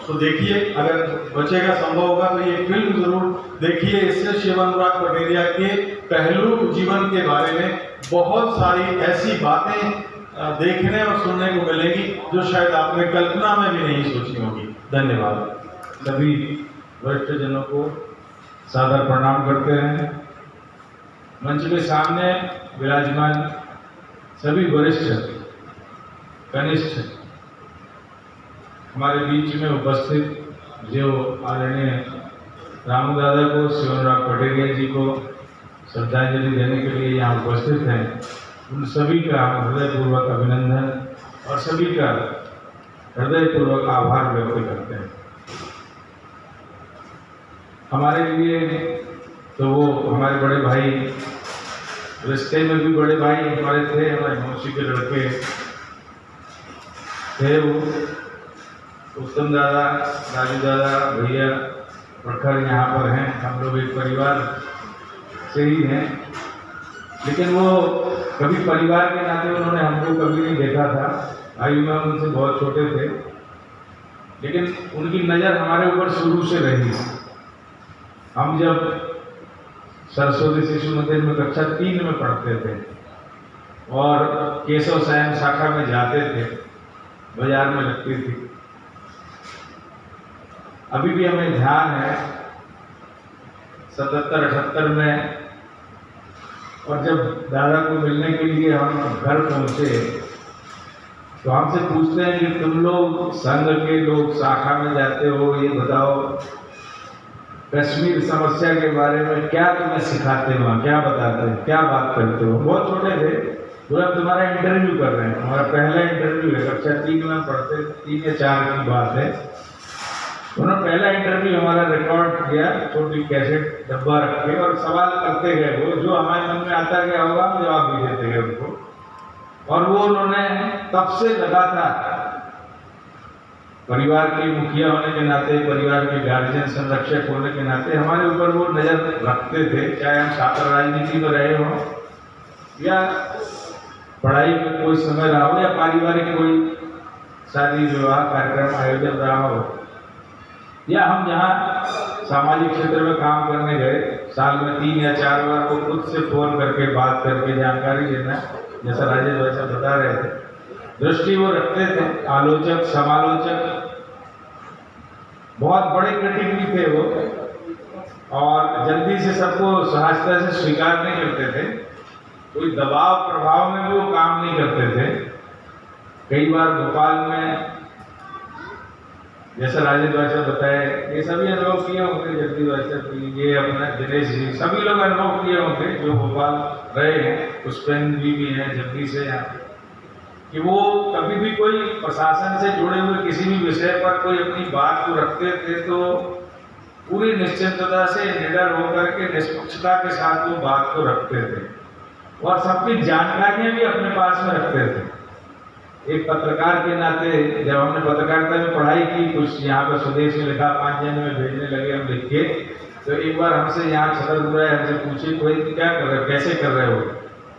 तो देखिए, अगर बचेगा, संभव होगा तो ये फिल्म जरूर देखिए। इससे शिव अनुराग पटेरिया के पहलू जीवन के बारे में बहुत सारी ऐसी बातें देखने और सुनने को मिलेंगी जो शायद आपने कल्पना में भी नहीं सोची होगी। धन्यवाद। सभी वरिष्ठ जनों को सादर प्रणाम करते हैं। मंच के सामने विराजमान सभी वरिष्ठ, कनिष्ठ, हमारे बीच में उपस्थित जो आदरणीय रामू दादा को, शिव अनुराग पटेरिया जी को श्रद्धांजलि देने के लिए यहाँ उपस्थित हैं, उन सभी का हृदयपूर्वक अभिनंदन और सभी का हृदयपूर्वक आभार व्यक्त करते हैं। हमारे लिए तो वो हमारे बड़े भाई, रिश्ते में भी बड़े भाई हमारे थे, हमारे मौसी के लड़के थे। वो उत्तम दादा, राजू दादा, भैया प्रखर यहाँ पर हैं। हम लोग एक परिवार से ही हैं, लेकिन वो कभी परिवार के नाते उन्होंने हमको कभी नहीं देखा था। आयु में उनसे बहुत छोटे थे, लेकिन उनकी नज़र हमारे ऊपर शुरू से रही। हम जब सरस्वती शिशु मंदिर में कक्षा 3 में पढ़ते थे और केशव सायन शाखा में जाते थे, बाजार में लगती थी। अभी भी हमें ध्यान है 77-78 में, और जब दादा को मिलने के लिए हम घर पहुंचे तो हमसे पूछते हैं कि तुम लोग संघ के लोग शाखा में जाते हो, ये बताओ कश्मीर समस्या के बारे में क्या तुम्हें सिखाते हो, क्या बताते हैं, क्या बात करते हो। बहुत छोटे थे, बोला तुम्हारा इंटरव्यू कर रहे हैं। हमारा पहला इंटरव्यू है, कक्षा 3 में पढ़ते, 3 या 4 की बात है। उन्होंने पहला इंटरव्यू हमारा रिकॉर्ड किया, छोटी कैसेट डब्बा रख के, और सवाल करते गए। वो जो हमारे मन में आता गया होगा हम जवाब भी देते गए उनको। और वो उन्होंने तब से लगातार परिवार के मुखिया होने के नाते, परिवार के गार्जियन संरक्षक होने के नाते हमारे ऊपर वो नज़र रखते थे, चाहे हम छात्र राजनीति में रहे हों या पढ़ाई में कोई समय रहा हो या पारिवारिक कोई शादी विवाह कार्यक्रम आयोजन रहा हो, या हम जहाँ सामाजिक क्षेत्र में काम करने गए, साल में 3 या 4 बार वो खुद से फ़ोन करके बात करके जानकारी लेना, जैसा राजेश भाई साहब बता रहे थे, दृष्टि वो रखते थे। आलोचक, समालोचक, बहुत बड़े क्रिटिक भी थे वो, और जल्दी से सबको सहजता से स्वीकार नहीं करते थे। कोई दबाव प्रभाव में भी वो काम नहीं करते थे। कई बार भोपाल में जैसा राजेंद्र भाई साहब बताए, ये सभी अनुभव किए होंगे, जगदीश भाई साहब, ये अपना दिनेश जी, सभी लोग अनुभव किए होंगे जो भोपाल रहे हैं। पुष्पेंद्र जी भी हैं, जगदीश है यहाँ, कि वो कभी भी कोई प्रशासन से जुड़े हुए किसी भी विषय पर कोई अपनी बात को रखते थे तो पूरी निश्चिंतता से, निडर होकर के, निष्पक्षता के साथ वो बात को रखते थे और सबकी जानकारियां भी अपने पास में रखते थे। एक पत्रकार के नाते जब हमने पत्रकारिता में पढ़ाई की, कुछ यहाँ पर स्वदेश में लिखा, 5 जन में भेजने लगे हम लिख के, तो एक बार हमसे यहाँ छतर है, हमसे पूछे कोई क्या कर रहे हो, कैसे कर रहे हो,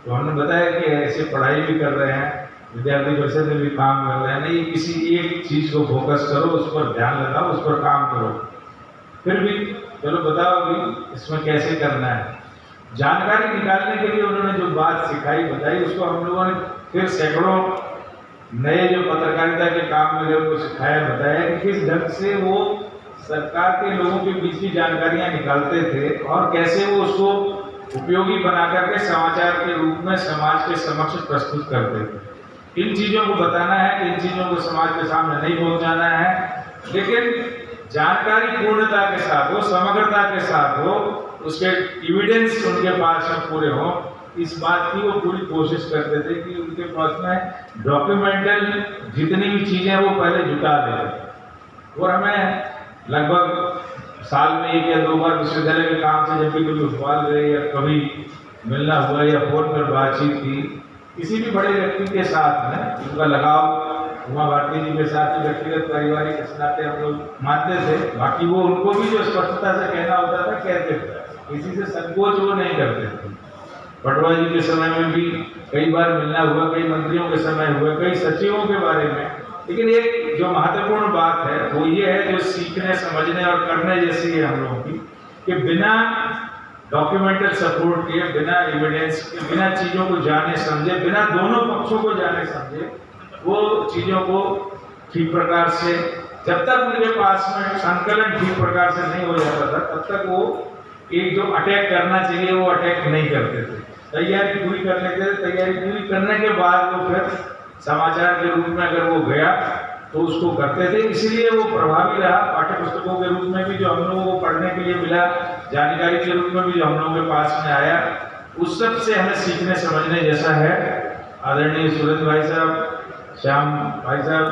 तो हमने बताया कि ऐसे पढ़ाई भी कर रहे हैं, विद्यार्थी परिषद में भी काम कर रहे हैं। नहीं, किसी एक चीज़ को फोकस करो, उस पर ध्यान लगाओ, उस पर काम करो। फिर भी चलो बताओ कि इसमें कैसे करना है। जानकारी निकालने के लिए उन्होंने जो बात सिखाई बताई, उसको हम लोगों ने फिर सैकड़ों नए जो पत्रकारिता के काम में लोगों को सिखाया, बताया कि किस ढंग से वो सरकार के लोगों के बीच की जानकारियां निकालते थे और कैसे वो उसको उपयोगी बना करके समाचार के रूप में समाज के समक्ष प्रस्तुत करते थे। इन चीज़ों को बताना है, इन चीज़ों को समाज के सामने नहीं पहुंचाना है, लेकिन जानकारी पूर्णता के साथ हो, समग्रता के साथ हो, उसके एविडेंस उनके पास में पूरे हों, इस बात की वो पूरी कोशिश करते थे कि उनके पास में डॉक्यूमेंटल जितनी भी चीज़ें वो पहले जुटा दें। और हमें लगभग साल में 1 या 2 बार विश्वविद्यालय के काम से जब भी कभी भोपाल गए या कभी मिलना हुआ या फोन पर बातचीत की किसी भी बड़े व्यक्ति के साथ में, उनका लगाव उमा भारती जी के साथ ही व्यक्तिगत पारिवारिक नाते हम लोग मानते थे। बाकी वो उनको भी जो स्पष्टता से कहना होता था कहते थे, किसी से संकोच वो नहीं करते थे। पटवा जी के समय में भी कई बार मिलना हुआ, कई मंत्रियों के समय हुआ, कई सचिवों के बारे में। लेकिन एक जो महत्वपूर्ण बात है वो ये है, जो सीखने, समझने और करने जैसी है हम लोगों की, कि बिना डॉक्यूमेंटल सपोर्ट के, बिना एविडेंस के, बिना चीज़ों को जाने समझे, बिना दोनों पक्षों को जाने समझे, वो चीज़ों को ठीक प्रकार से, जब तक उनके पास में संकलन ठीक प्रकार से नहीं हो जाता था, तब तक वो एक जो अटैक करना चाहिए वो अटैक नहीं करते थे। तैयारी पूरी कर लेते थे, तैयारी पूरी करने के बाद वो फिर समाचार के रूप में अगर वो गया तो उसको करते थे। इसलिए वो प्रभावी रहा। पाठ्य पुस्तकों के रूप में भी जो हम लोगों को पढ़ने के लिए मिला, जानकारी के रूप में भी जो हम लोगों के पास में आया, उस सब से हमें सीखने समझने जैसा है। आदरणीय सूरज भाई साहब, श्याम भाई साहब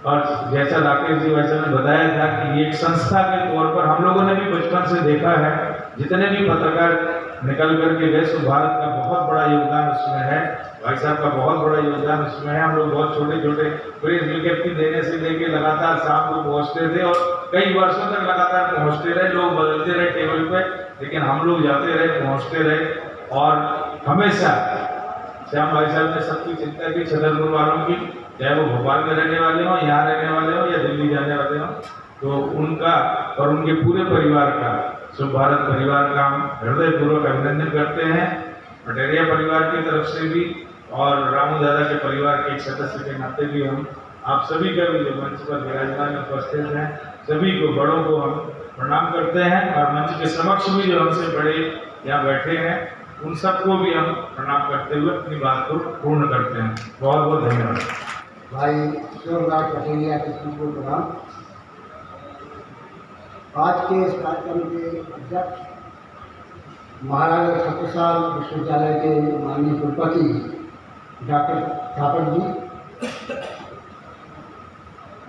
और जैसा राकेश जी भाई साहब ने बताया था कि ये एक संस्था के तौर पर हम लोगों ने भी बचपन से देखा है, जितने भी पत्रकार निकल करके गए, तो भारत का बहुत बड़ा योगदान उसमें है, भाई साहब का बहुत बड़ा योगदान उसमें है। हम लोग बहुत छोटे छोटे प्रेस विज्ञप्ति देने से लेके लगातार शाम को पहुँचते थे और कई वर्षों तक लगातार पहुँचते रहे। लोग बदलते रहे टेबल पे, लेकिन हम लोग जाते रहे, पहुँचते रहे और हमेशा श्याम भाई साहब ने सबकी चिंता की, छतरपुर वालों की, चाहे वो भोपाल में रहने वाले हों, यहाँ रहने वाले हों या दिल्ली जाने वाले हों, तो उनका और उनके पूरे परिवार का, शुभ भारत परिवार का हम हृदयपूर्वक अभिनंदन करते हैं। पटेरिया परिवार की तरफ से भी और रामू दादा के परिवार के एक सदस्य के नाते भी हम आप सभी का भी जो मंच पर विराजमान उपस्थित हैं, सभी को, बड़ों को हम प्रणाम करते हैं और मंच के समक्ष भी जो हमसे बड़े यहाँ बैठे हैं उन सबको भी हम प्रणाम करते हुए अपनी बात को पूर्ण करते हैं। बहुत बहुत धन्यवाद। भाई शिवराज पटेलिया किसी को प्रणाम। आज के इस कार्यक्रम के अध्यक्ष महाराजा छत्रसाल विश्वविद्यालय के माननीय कुलपति डॉक्टर ठाकुर जी,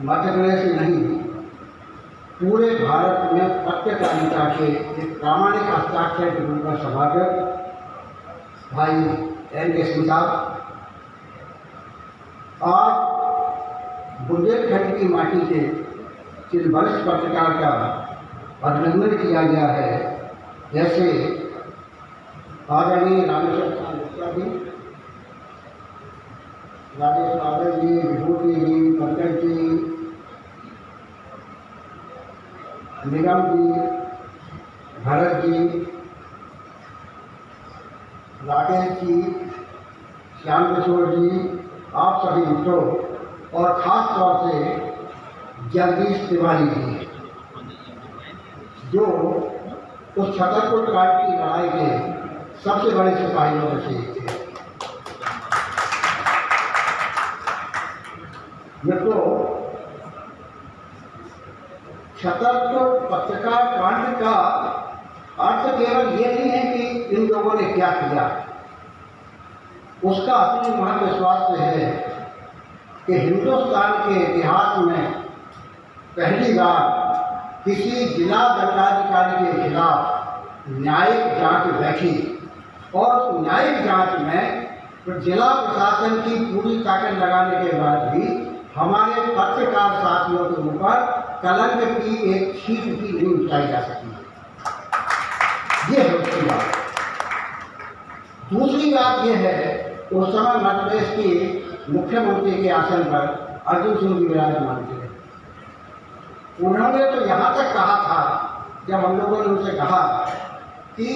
मध्य प्रदेश में नहीं पूरे भारत में पत्रकारिता के एक प्रामाणिक हस्ताक्षर के रूप में सभापति भाई एन.के. सिंह साहब, आज बुंदेलखंड की माटी से जिन वरिष्ठ पत्रकार का अभिनंदन किया गया है, जैसे आदरणीय रामेश्वर प्रसाद गुप्ता जी, राजेश बादल जी, विभूति जी, पंकज जी, निगम जी, भरत जी, राकेश जी, श्याम किशोर जी, आप सभी मित्रों और ख़ास तौर से जगदीश तिवारी जी, जो उस छतरपुर कांड की लड़ाई के सबसे बड़े सिपाहियों में से एक थे। मित्रों, छतरपुर पत्रकार कांड का अर्थ केवल ये नहीं है कि इन लोगों ने क्या किया, उसका असली महत्व विश्वास है कि हिंदुस्तान के इतिहास में पहली बार किसी जिला दंडाधिकारी के खिलाफ न्यायिक जांच बैठी और उस न्यायिक जांच में जिला प्रशासन की पूरी ताकत लगाने के बाद भी हमारे पत्रकार साथियों के ऊपर कलंक की एक छींट भी नहीं उठाई जा सकी। ये है उसकी बात। दूसरी बात यह है, उस समय मध्य प्रदेश के मुख्यमंत्री के आसन पर अर्जुन सिंह जी विराजमान थे। उन्होंने तो यहाँ तक कहा था, जब हम लोगों ने उनसे कहा कि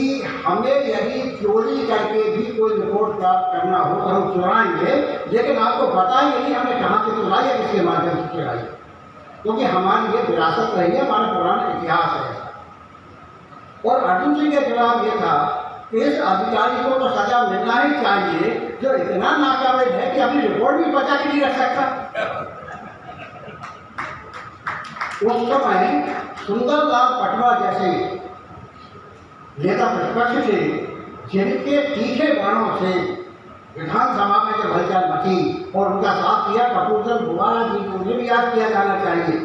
हमें यदि चोरी करके भी कोई रिपोर्ट प्राप्त करना हो तो हम चुराएंगे, लेकिन आपको बताएंगे नहीं हमने कहाँ से चुराई है, किसके माध्यम से चुराई, क्योंकि हमारी ये विरासत रही है, हमारा पुराना इतिहास है। और अर्जुन सिंह का जवाब ये था कि इस अधिकारी को तो सजा मिलना ही चाहिए जो इतना नाकाबिल है कि अपनी रिपोर्ट भी बचा के नहीं रख सकता। उस समय सुंदरलाल पटवा जैसे नेता प्रतिपक्ष थे, जिनके तीखे बाणों से विधानसभा में जब हलचल मची और उनका साथ दिया कपूरचंद बुवारा जी को, उन्हें भी याद किया जाना चाहिए।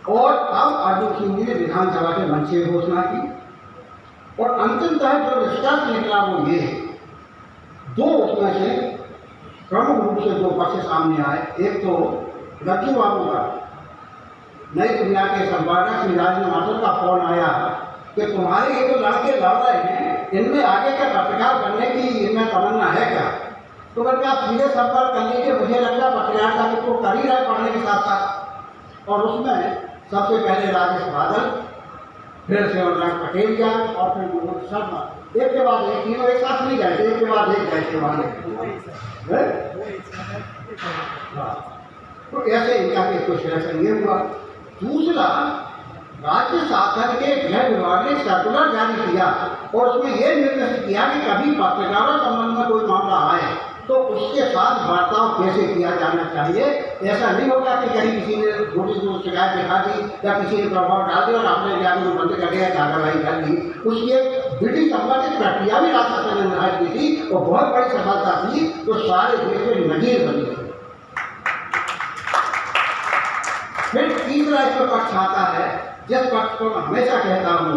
और तब अर्जुन सिंह जी ने विधानसभा के मंच से घोषणा की और अंतिमतः जो निष्कर्ष निकला वो ये, दो उसमें से प्रमुख रूप से दो पक्ष सामने आए। एक तो गज्जू बाबू का नई दुनिया के संपादक श्री राज माथुर का फोन आया कि तुम्हारे ये जो लड़के लड़ रहे हैं, इनमें आगे का पत्रकार बनने की इनमें तमन्ना है क्या? तो बल्कि आप सीधे संपर्क कर लीजिए, मुझे लगता है पत्रकारिता की तो कर ही रहे पढ़ने के साथ साथ। और उसमें सबसे पहले राजेश बादल, फिर शिवराज पटेल का और फिर मनोज शर्मा, एक के बाद एक, तीनों एक साथ नहीं गए थे, एक के बाद एक गए थे वहाँ। तो ऐसे इनका कुछ सिलेक्शन ये हुआ। दूसरा, राज्य शासन के गृह विभाग ने सर्कुलर जारी किया और उसमें यह निर्देशित किया कि कभी पत्रकारों संबंध में कोई मामला आए तो उसके साथ वार्ताव कैसे किया जाना चाहिए। ऐसा नहीं होगा कि कहीं किसी ने छोटी सी शिकायत दिखा दी या किसी ने प्रभाव डाल दिया और आपने जाकर बंद कर दिया, कार्रवाई कर दी। उसकी एक विधि संबंधित प्रक्रिया भी राज्य शासन ने निर्धारित की थी और बहुत बड़ी सफलता थी, तो सारे देश में नजीर बनी थी। फिर तीसरा इसका पक्ष आता है, जिस पक्ष को मैं हमेशा कहता हूँ,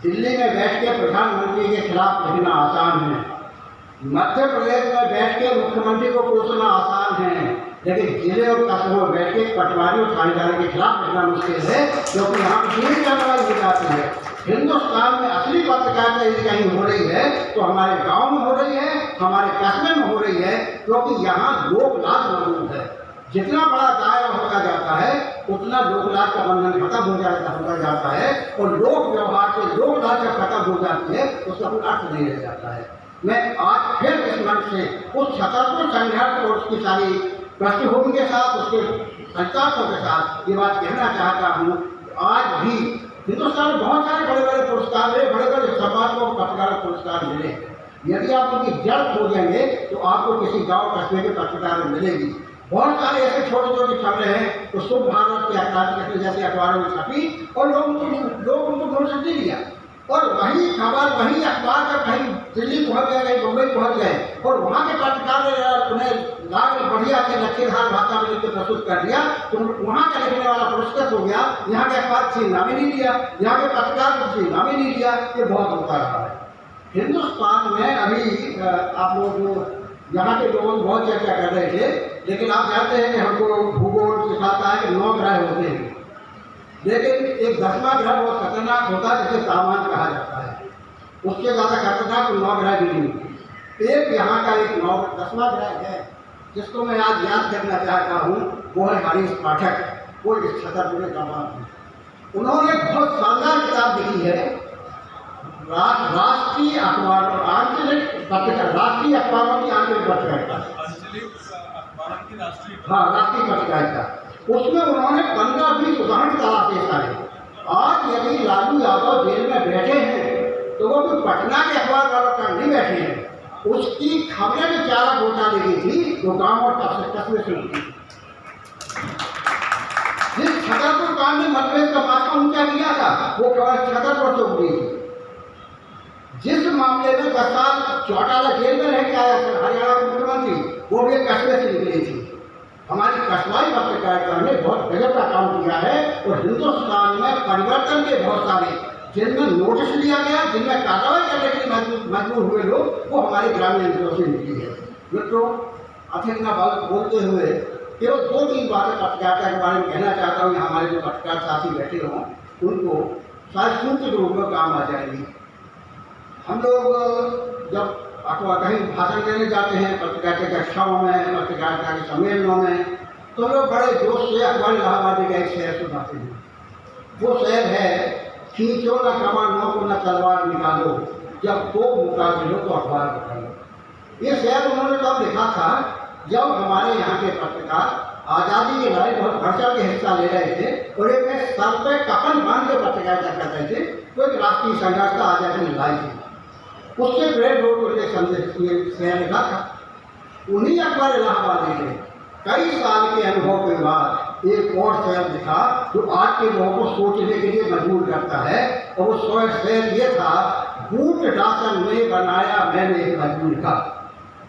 दिल्ली में बैठ के प्रधानमंत्री के खिलाफ लिखना आसान है, मध्य प्रदेश में बैठ के मुख्यमंत्री को कोसना आसान है, लेकिन जिले और कस्बों में बैठ के पटवारियों थानेदारों के खिलाफ लिखना मुश्किल है, क्योंकि यहाँ किसी कार्रवाई हो जाती है। हिंदुस्तान में असली पत्रकारिता यदि कहीं हो रही है तो हमारे गाँव में हो रही है, हमारे कस्बे में हो रही है, क्योंकि यहाँ लोकलाज मौजूद है। जितना बड़ा दायरा होता जाता है उतना लोकलाज का बंधन खत्म होता जाता है और लोक व्यवहार से लोकलाज जब खत्म हो जाती है तो उसका कोई अर्थ नहीं रह जाता है। मैं आज फिर इस मंच से उस छतरपुर संघर्ष और उसकी सारी पृष्ठभूमि के साथ, उसके संचालकों के साथ ये बात कहना चाहता हूँ, आज भी हिंदुस्तान में बहुत सारे बड़े बड़े पुरस्कार मिले, बड़े बड़े संपादकों को पत्रकार पुरस्कार मिले। यदि आप उनकी जड़ खोजेंगे तो आपको किसी गाँव कस्बे के पत्रकार मिलेगी। बहुत सारे ऐसे छोटे छोटे खबरें हैं तो शुभ भारत के अखबार जैसे अखबारों में छपी और लोग उनको ढूंढ से नहीं लिया, और वही खबर वही अखबार जब कहीं दिल्ली पहुंच गए, कहीं मुंबई पहुंच गए और वहाँ के पत्रकार ने उन्हें लाल बढ़िया से लच्छेदार भाषा में लिख के प्रस्तुत कर दिया, तो वहाँ का लिखने वाला पुरस्कृत हो गया। यहाँ के अखबार किसी नाम ही नहीं लिया, यहाँ के पत्रकार को किसी नाम ही नहीं लिया। ये बहुत होता रहा है हिंदुस्तान में। अभी आप लोग यहाँ के लोगों बहुत चर्चा कर रहे थे, लेकिन आप जानते हैं कि हमको भूगोल सिखाता है कि 9 ग्रह होते हैं, लेकिन एक 10वां ग्रह बहुत खतरनाक होता है जिसे सामान कहा जाता है। उससे ज़्यादा खतरनाक 9 ग्रह भी नहीं। एक यहाँ का एक 10वां ग्रह है जिसको मैं आज याद करना चाहता हूँ, वो है हरीश पाठक, वो इस छतरपुर का बात है। उन्होंने बहुत शानदार किताब लिखी है, राष्ट्रीय अखबारों आंचलिक पत्रकारिता, राष्ट्रीय अखबारों की आंचलिक पत्रकारिता, हाँ राष्ट्रीय पत्रकारिता। उसमें उन्होंने 15-20 उदाहरण तलाशे सारे। आज यदि लालू यादव जेल में बैठे हैं तो वो भी पटना के अखबार वालों का नहीं बैठे हैं, उसकी खबरें भी चारा घोटाले की थी, वो गाँव और कस्बे से हुई। जिस छतरपुर कांड में की थी। जिस मामले में 10 साल चौटाला जेल में रह के आया था हरियाणा का मुख्यमंत्री, वो भी एक कस्बे से निकली थी। हमारी कस्बाई पत्रकारिता ने बहुत गजब का काम किया है और हिंदुस्तान में परिवर्तन के बहुत सारे जिनमें नोटिस लिया गया, जिनमें कार्रवाई करने के लिए मजबूर हुए लोग, वो हमारे ग्रामीण अंचलों से निकली है। मित्रों, अधिक न बोलते हुए केवल 2-3 बातें पत्रकारिता के बारे में कहना चाहता हूँ। हमारे जो पत्रकार साथी बैठे हों उनको शायद सूत्र के रूप में काम आ जाएंगी। हम लोग जब कहीं भाषण देने जाते हैं पत्रकारिता कक्षाओं में, पत्रकारिता के सम्मेलनों में, तो लोग बड़े जोश से अखबार इलाहाबादी का एक शेर सुनाते हैं। वो शेर है, खींचो न कमानों को न तलवार निकालो, जब तो मुकाबले तो अखबार निकालो। ये शेर उन्होंने तब लिखा था जब हमारे यहाँ के पत्रकार आज़ादी की लड़ाई बहुत बढ़ चढ़ के हिस्सा ले रहे थे और एक सर पे कफन बांध के पत्रकारिता कर रहे थे। तो एक राष्ट्रीय संघर्ष का आज़ादी की लड़ाई थी, उससे प्रेरित होकर के संदेश शेर लिखा था। उन्हीं अखबार इलाहाबादी ने कई साल के अनुभव के बाद एक और शेर लिखा जो आज के लोगों को सोचने के लिए मजबूर करता है, और वो शेर ये था, बूट डासन में बनाया मैंने एक मजबूर का।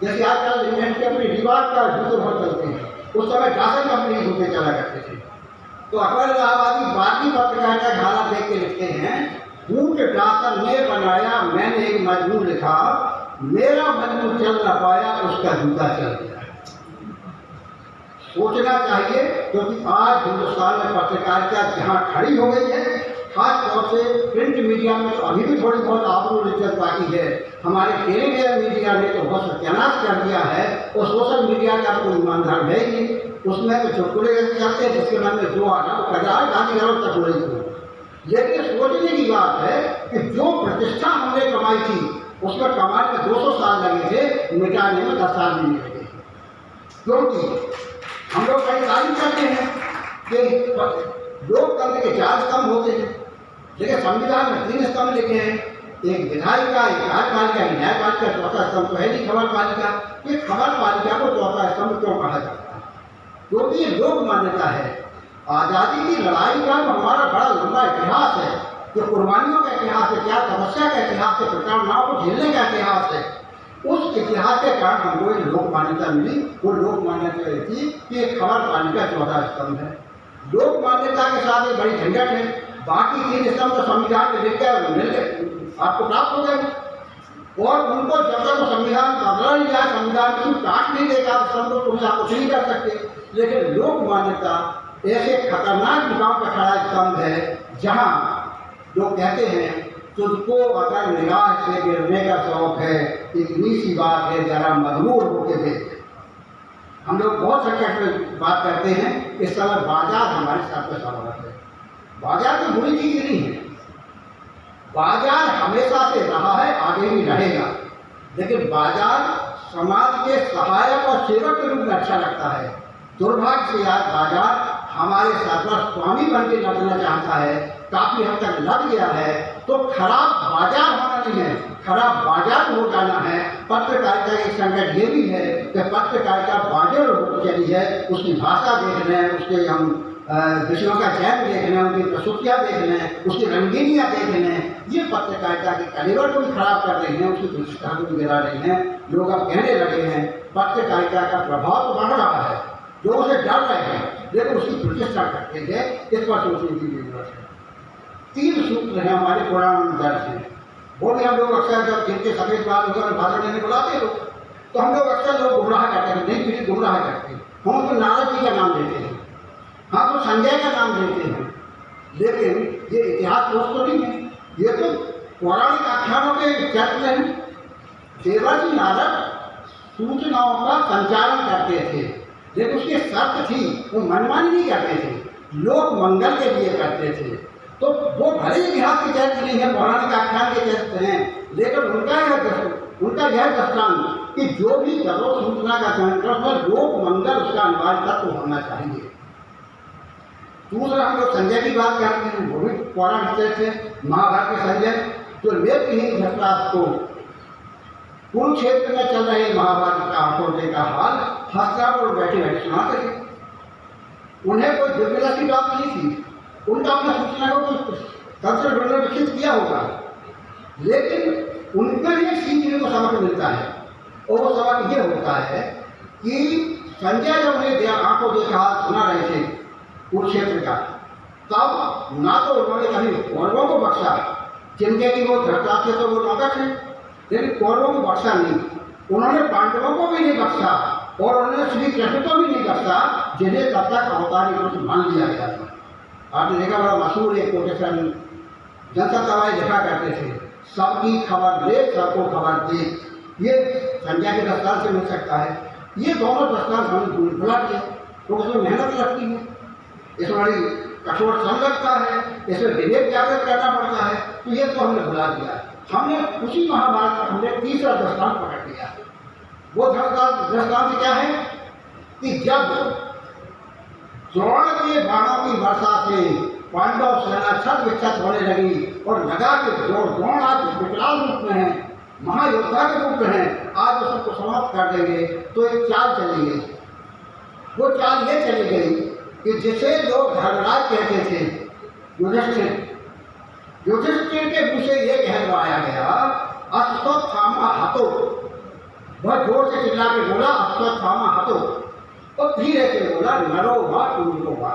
जैसे आजकल इंग्लैंड के अपने रिवाज का जूते बहुत चलते हैं, उस समय डासन कंपनी जूते चला करते थे। तो अखबार इलाहाबादी बाकी पत्रकारिता का हालत देख के लिखते हैं, बूट डासन में बनाया मैंने एक मजबूर लिखा, मेरा मजबूर चल न पाया उसका जूता चल गया। सोचना चाहिए, क्योंकि आज हिंदुस्तान में पत्रकारिता जहाँ खड़ी हो गई है, खास तौर से प्रिंट मीडिया में तो अभी भी थोड़ी बहुत आबरू इज्जत बाकी है। हमारे टेलीविजन मीडिया ने तो बहुत सत्यानाश कर दिया है, और सोशल मीडिया का कोई ईमानदार है ही नहीं। उसमें तो चुटकुले चलते हैं, जिसके मन में जो आना वो कर रहा है, गांधी घरों तक हो रही थी। लेकिन सोचने की बात है कि जो प्रतिष्ठा हमने कमाई थी, उसमें कमाई में 200 साल लगे थे, मिटाने में 10 साल नहीं लगे। क्योंकि हम लोग कई तारीफ करते हैं कि लोकतंत्र के 4 स्तंभ होते हैं, लेकिन संविधान में 3 स्तंभ लिखे हैं, एक विधायिका, एक कार्यपालिका, एक न्यायपालिका, चौथा स्तंभ तो है नहीं खबर पालिका। ये खबर पालिका को चौथा स्तंभ क्यों कहा जाता है? क्योंकि ये लोक मान्यता है। आज़ादी की लड़ाई का तो हमारा बड़ा लंबा इतिहास है, जो कुर्बानियों का इतिहास है, क्या तपस्या का इतिहास है, प्रताड़नाओं को झेलने का इतिहास है। उस इतिहास के कारण हमको एक लोक मान्यता मिली। वो लोक मान्यता ये थी कि एक खबर पालिका 14 स्तंभ है। लोक मान्यता के साथ एक बड़ी झंझट है, बाकी 3 स्तंभ तो संविधान में लिख गए, मिल गए, आपको प्राप्त हो गए, और उनको जब तक वो संविधान बदला नहीं जाए, संविधान की काट नहीं देगा स्तंभ, तो आप कुछ नहीं कर सकते। लेकिन लोक मान्यता ऐसे खतरनाक मुकाम पर खड़ा स्तंभ है जहाँ लोग कहते हैं, तुझको अगर निगाह से गिरने का शौक है, इतनी सी बात है, जरा मजबूर होके देख। हम लोग बहुत संकट में बात करते हैं, इस समय बाजार हमारे साथ में सवाल है। बाजार तो बुरी चीज नहीं है, बाजार हमेशा से रहा है, आगे भी रहेगा। लेकिन बाजार समाज के सहायक और सेवक के रूप में अच्छा लगता है। दुर्भाग्य से आज बाजार हमारे साथ स्वामी बन के लड़ना चाहता है, काफी हद तक लग गया है। तो खराब बाजार होना नहीं है, खराब बाजार हो जाना है। पत्रकारिता एक संकट ये भी है कि पत्रकारिता बाजार होती चली है, उसकी भाषा देख रहे हैं, उसके हम विषयों का चयन देख रहे हैं, उनकी प्रस्तुतियाँ देख रहे हैं, उसकी रंगीनियाँ देख रहे हैं। ये पत्रकारिता के कलेवर को भी खराब कर रही हैं, उसकी प्रतिष्ठा को भी गिरा रही हैं। लोग अब कहने लगे हैं पत्रकारिता का प्रभाव तो बढ़ रहा है, लोग उसे डर रहे हैं, लेकिन उसकी प्रतिष्ठा करते हैं, इस पर सोचने की जरूरत है। 3 सूत्र हैं हमारे पुराण में दर्ज हैं, वो भी हम लोग अक्सर जब जिनके सफेद बाल होकर भाषण देने बुलाते लोग, तो हम लोग अक्सर लोग गुमराह करते हैं, नहीं किसी गुमराह करते हैं। हम तो नारद जी का नाम लेते हैं, हाँ तो संजय का नाम लेते हैं, लेकिन ये इतिहास दोस्त तो नहीं है, ये तो पौराणिक आख्यानों के चरित्र हैं। देवर्षि नारद सूचनाओं का संचालन करते थे, लेकिन उसकी शर्त थी, वो मनमानी नहीं करते थे, लोक मंगल के लिए करते थे। तो वो भले इतिहास के चरित्र नहीं है, पौराणिक आख्यान के चरित्र हैं, लेकिन उनका यह दृष्टांत कि जो भी करो सूचना का संकल्प में लोक मंगल उसका अनिवार्य तत्व होना चाहिए। दूसरा हम लोग संजय की बात करते हैं, वो भी पौराणिक चरित्र है। महाभारत के संजय जो नेत्रहीन धृतराष्ट्र को कुरुक्षेत्र में चल रहे महाभारत का आंखों का हाल हस्तिनापुर बैठे बैठे सुनाते थे। उन्हें कोई दिव्यता की बात नहीं थी, उनका अपना सूचना को तंत्र विकसित किया होगा, लेकिन उनके लिए सीखने को सबक मिलता है, और वो सबक ये होता है कि संजय जब उन्हें आंखों देखा सुना रहे थे कुरुक्षेत्र का, तब ना तो उन्होंने कभी कौरवों को बख्शा, जिनके कि वो धृतराष्ट्र तो वो नौकर थे, लेकिन कौरवों को बख्शा नहीं। उन्होंने पांडवों को भी नहीं बख्शा और उन्होंने श्री कृष्ण को भी नहीं बख्शा, जिन्हें तब तक अवतारी पुरुष मान लिया गया था। आपने देखा बड़ा मशहूर एक कोटेशन जनता दवाई देखा करते थे, सबकी खबर ले सबको खबर दे। ये संजय के दस्तान से मिल सकता है। ये दोनों दस्तान हमें भुला दिए, तो उसमें मेहनत लगती है, इसमें बड़ी कठोर श्रम लगता है, इसमें विवेक जागृत करना पड़ता है, तो ये तो हमने भुला दिया। हमने उसी महाभारत में हमने तीसरा दृष्टांत पकड़ लिया। वो दृष्टांत क्या है कि जब द्रोण के बाणों की वर्षा से पांडव सेना छत विक्षत होने लगी और लगा के द्रोण आज विकराल रूप में है, महायोद्धा के रूप में है, आज वो सबको समाप्त कर देंगे, तो एक चाल चली गई। वो चाल ये चली गई कि जिसे लोग धर्मराज कहते थे, युधिष्ठिर के मुँह से ये कहलवाया गया, अश्वत्थामा हतो। वह जोर से चिल्ला के बोला अश्वत्थामा हतो, और धीरे से बोला नरो वा पूर्वो वा।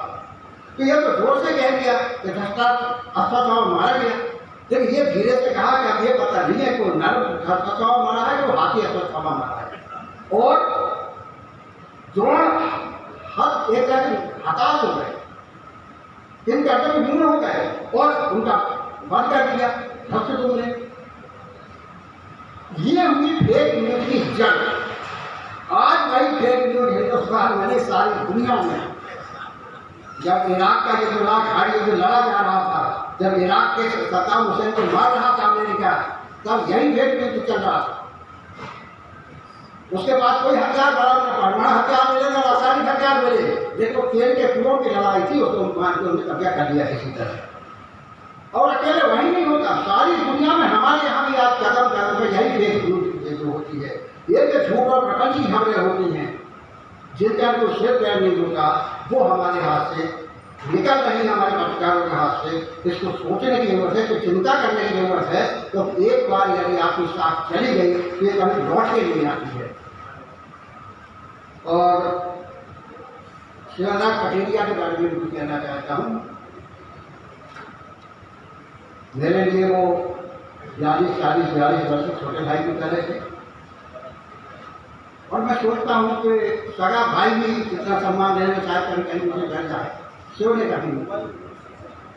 तो ये तो जोर से कह दिया कि अश्वत्थामा मारा गया, लेकिन ये धीरे से कहा कि अब ये पता नहीं है कोई नर अश्वत्थामा मारा है कि हाथी अश्वत्थामा मारा है। और द्रोण एक हताश हो गए, इन कर्तव्य में हो गए और उनका बंद कर दिया भक्त ने। ये हुई फेक न्यूज की जड़। आज वही फेक न्यूज हिंदुस्तान में सारी दुनिया में, जब इराक का जो खाड़ी में लड़ा जा रहा था, जब इराक के सद्दाम हुसैन को मार रहा था अमेरिका, तब यही फेक न्यूज चल रहा था। उसके बाद कोई हथियार बड़ा न परमाणु हथियार मिले न रासायनिक हथियार मिले, लेकिन तेल के कुओं की लड़ाई थी, उसको मान के उन्हें कब्जा कर लिया इसी तरह। और अकेले वही नहीं होता, सारी दुनिया में हमारे यहाँ भी आज कदम कदम पर यही फेक न्यूज जो होती है, ये जो झूठ और प्रपंच की खबरें होती हैं, जिनका कोई सिर पैर नहीं होता, वो हमारे हाथ से निकल रही, हमारे पत्रकारों के हाथ से। इसको सोचने की जरूरत है, तो चिंता करने की जरूरत है। तो एक बार यदि आपकी साथ चली गई तो ये कभी लौट के नहीं आती है। और शिवनाथ पटेरिया के बारे में भी कहना चाहता हूँ। मेरे लिए वो 42 वर्ष छोटे भाई की तरह थे, और मैं सोचता हूँ कि सगा भाई भी कितना सम्मान देने में शायद कहीं कहीं मुझे डर जाए, सोने का भी।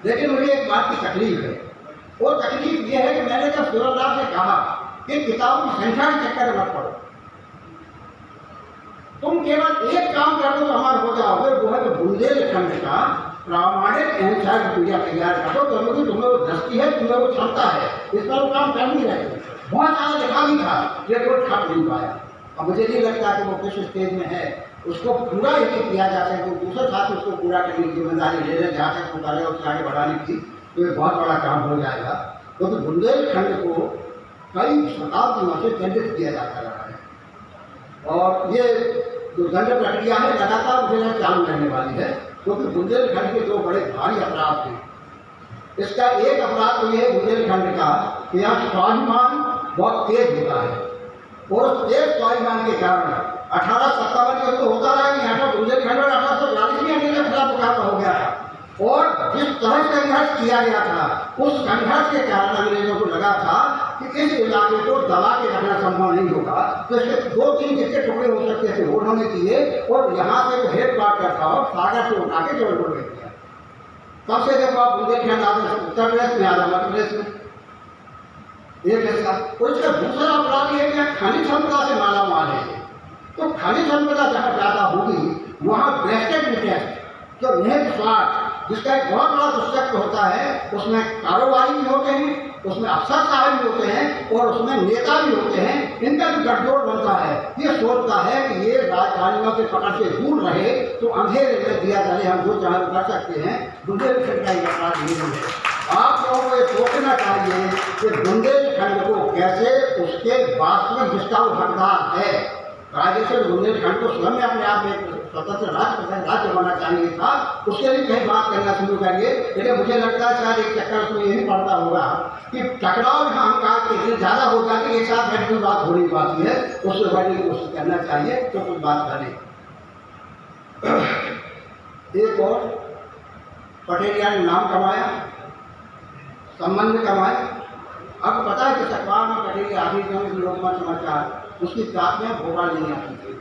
लेकिन मुझे एक बात की तकलीफ है, वो तकलीफ ये है कि मैंने जब सूरदास से कहा कि किताबों की संख्या के चक्कर में मत पड़ो, तुम केवल एक काम कर दो तो हमारा हो जाओगे, वो है कि बुंदेलखंड का प्रामाणिक एनसाइक्लोपीडिया तैयार कर दो, क्योंकि तुम्हें वो दृष्टि है, तुम्हें वो क्षमता है, इस पर वो काम कर नहीं रहे। बहुत ज़्यादा लिखा भी था, लेकिन छप नहीं पाया। अब मुझे नहीं लगता कि वो किस स्टेज में है, उसको पूरा यदि किया जा सके, तो दूसरे साथ उसको पूरा करने की जिम्मेदारी ले लें, जहाँ तक वो करे उससे आगे बढ़ाने की, तो ये बहुत बड़ा काम हो जाएगा। क्योंकि तो बुंदेलखंड को कई शताब्दियों से केंद्रित किया जाता रहा है, और ये जो दंड प्रक्रिया है लगातार मुझे चालू रहने वाली है, क्योंकि बुंदेलखंड के दो बड़े भारी अपराध हैं। इसका एक अपराध तो ये है बुंदेलखंड का कि यहाँ स्वाभिमान बहुत तेज होता है, और उस तेज स्वाभिमान के कारण 1857 में तो होता रहा कि यहाँ पर बुंदेलखंड में 1842 में अंग्रेजों के खिलाफ मुकाबला हो गया था, और जिस तरह से संघर्ष किया गया था, उस संघर्ष के कारण अंग्रेजों को लगा था कि इस इलाके को दबा के रखना संभव नहीं होगा, तो इसके 2-3 जितने टुकड़े हो सकते थे वो उन्होंने किए, और यहाँ से जो हेड क्वार्टर था और सागर से उठा के जबलपुर में किया। तब से जब आप बुंदेलखंड आते उत्तर प्रदेश में, आधा मध्य प्रदेश में एक हिस्सा। और इसका दूसरा अपराध ये है कि खनिज संपदा से माला माल है, तो खनिज संपदा जहाँ ज़्यादा होगी वहाँ वेस्टेड इंटरेस्ट, जो निहित स्वार्थ, जिसका एक बहुत बड़ा दुष्चक्र होता है, उसमें कारोबारी भी होते हैं, उसमें अफसर साहब भी होते हैं, और उसमें नेता भी होते हैं। इनका भी गठजोड़ बनता है, ये सोचता है कि ये राजधानियों के पकड़ से दूर रहे, तो अंधेरे में दिया जाए, हम जो चाहे कर सकते हैं। बुंदेलखंड का एक अपराध नहीं है। आप लोगों को ये सोचना चाहिए कि बुंदेलखंड को कैसे उसके वास्तविक जिसका वो हकदार है, राजेश्वर बुंदेलखंड को स्वयं में अपने आप में स्वतंत्र राज्य होना चाहिए था, उसके लिए कहीं बात करना शुरू करिए। लेकिन मुझे लगता है शायद एक चक्कर उसमें यही पड़ता होगा कि टकराव अहंकार के इतने ज़्यादा हो जाते हैं, एक साथ बैठ कोई बात हो नहीं पाती है, उससे बढ़ने की कोशिश करना चाहिए तो कुछ बात करें। एक और पटेलिया ने नाम कमाया, संबंध कमाए। अब पता है कि अखबार में पटेली आदि जो लोकमत समाचार उसकी कापियाँ भोपाल नहीं आती थी,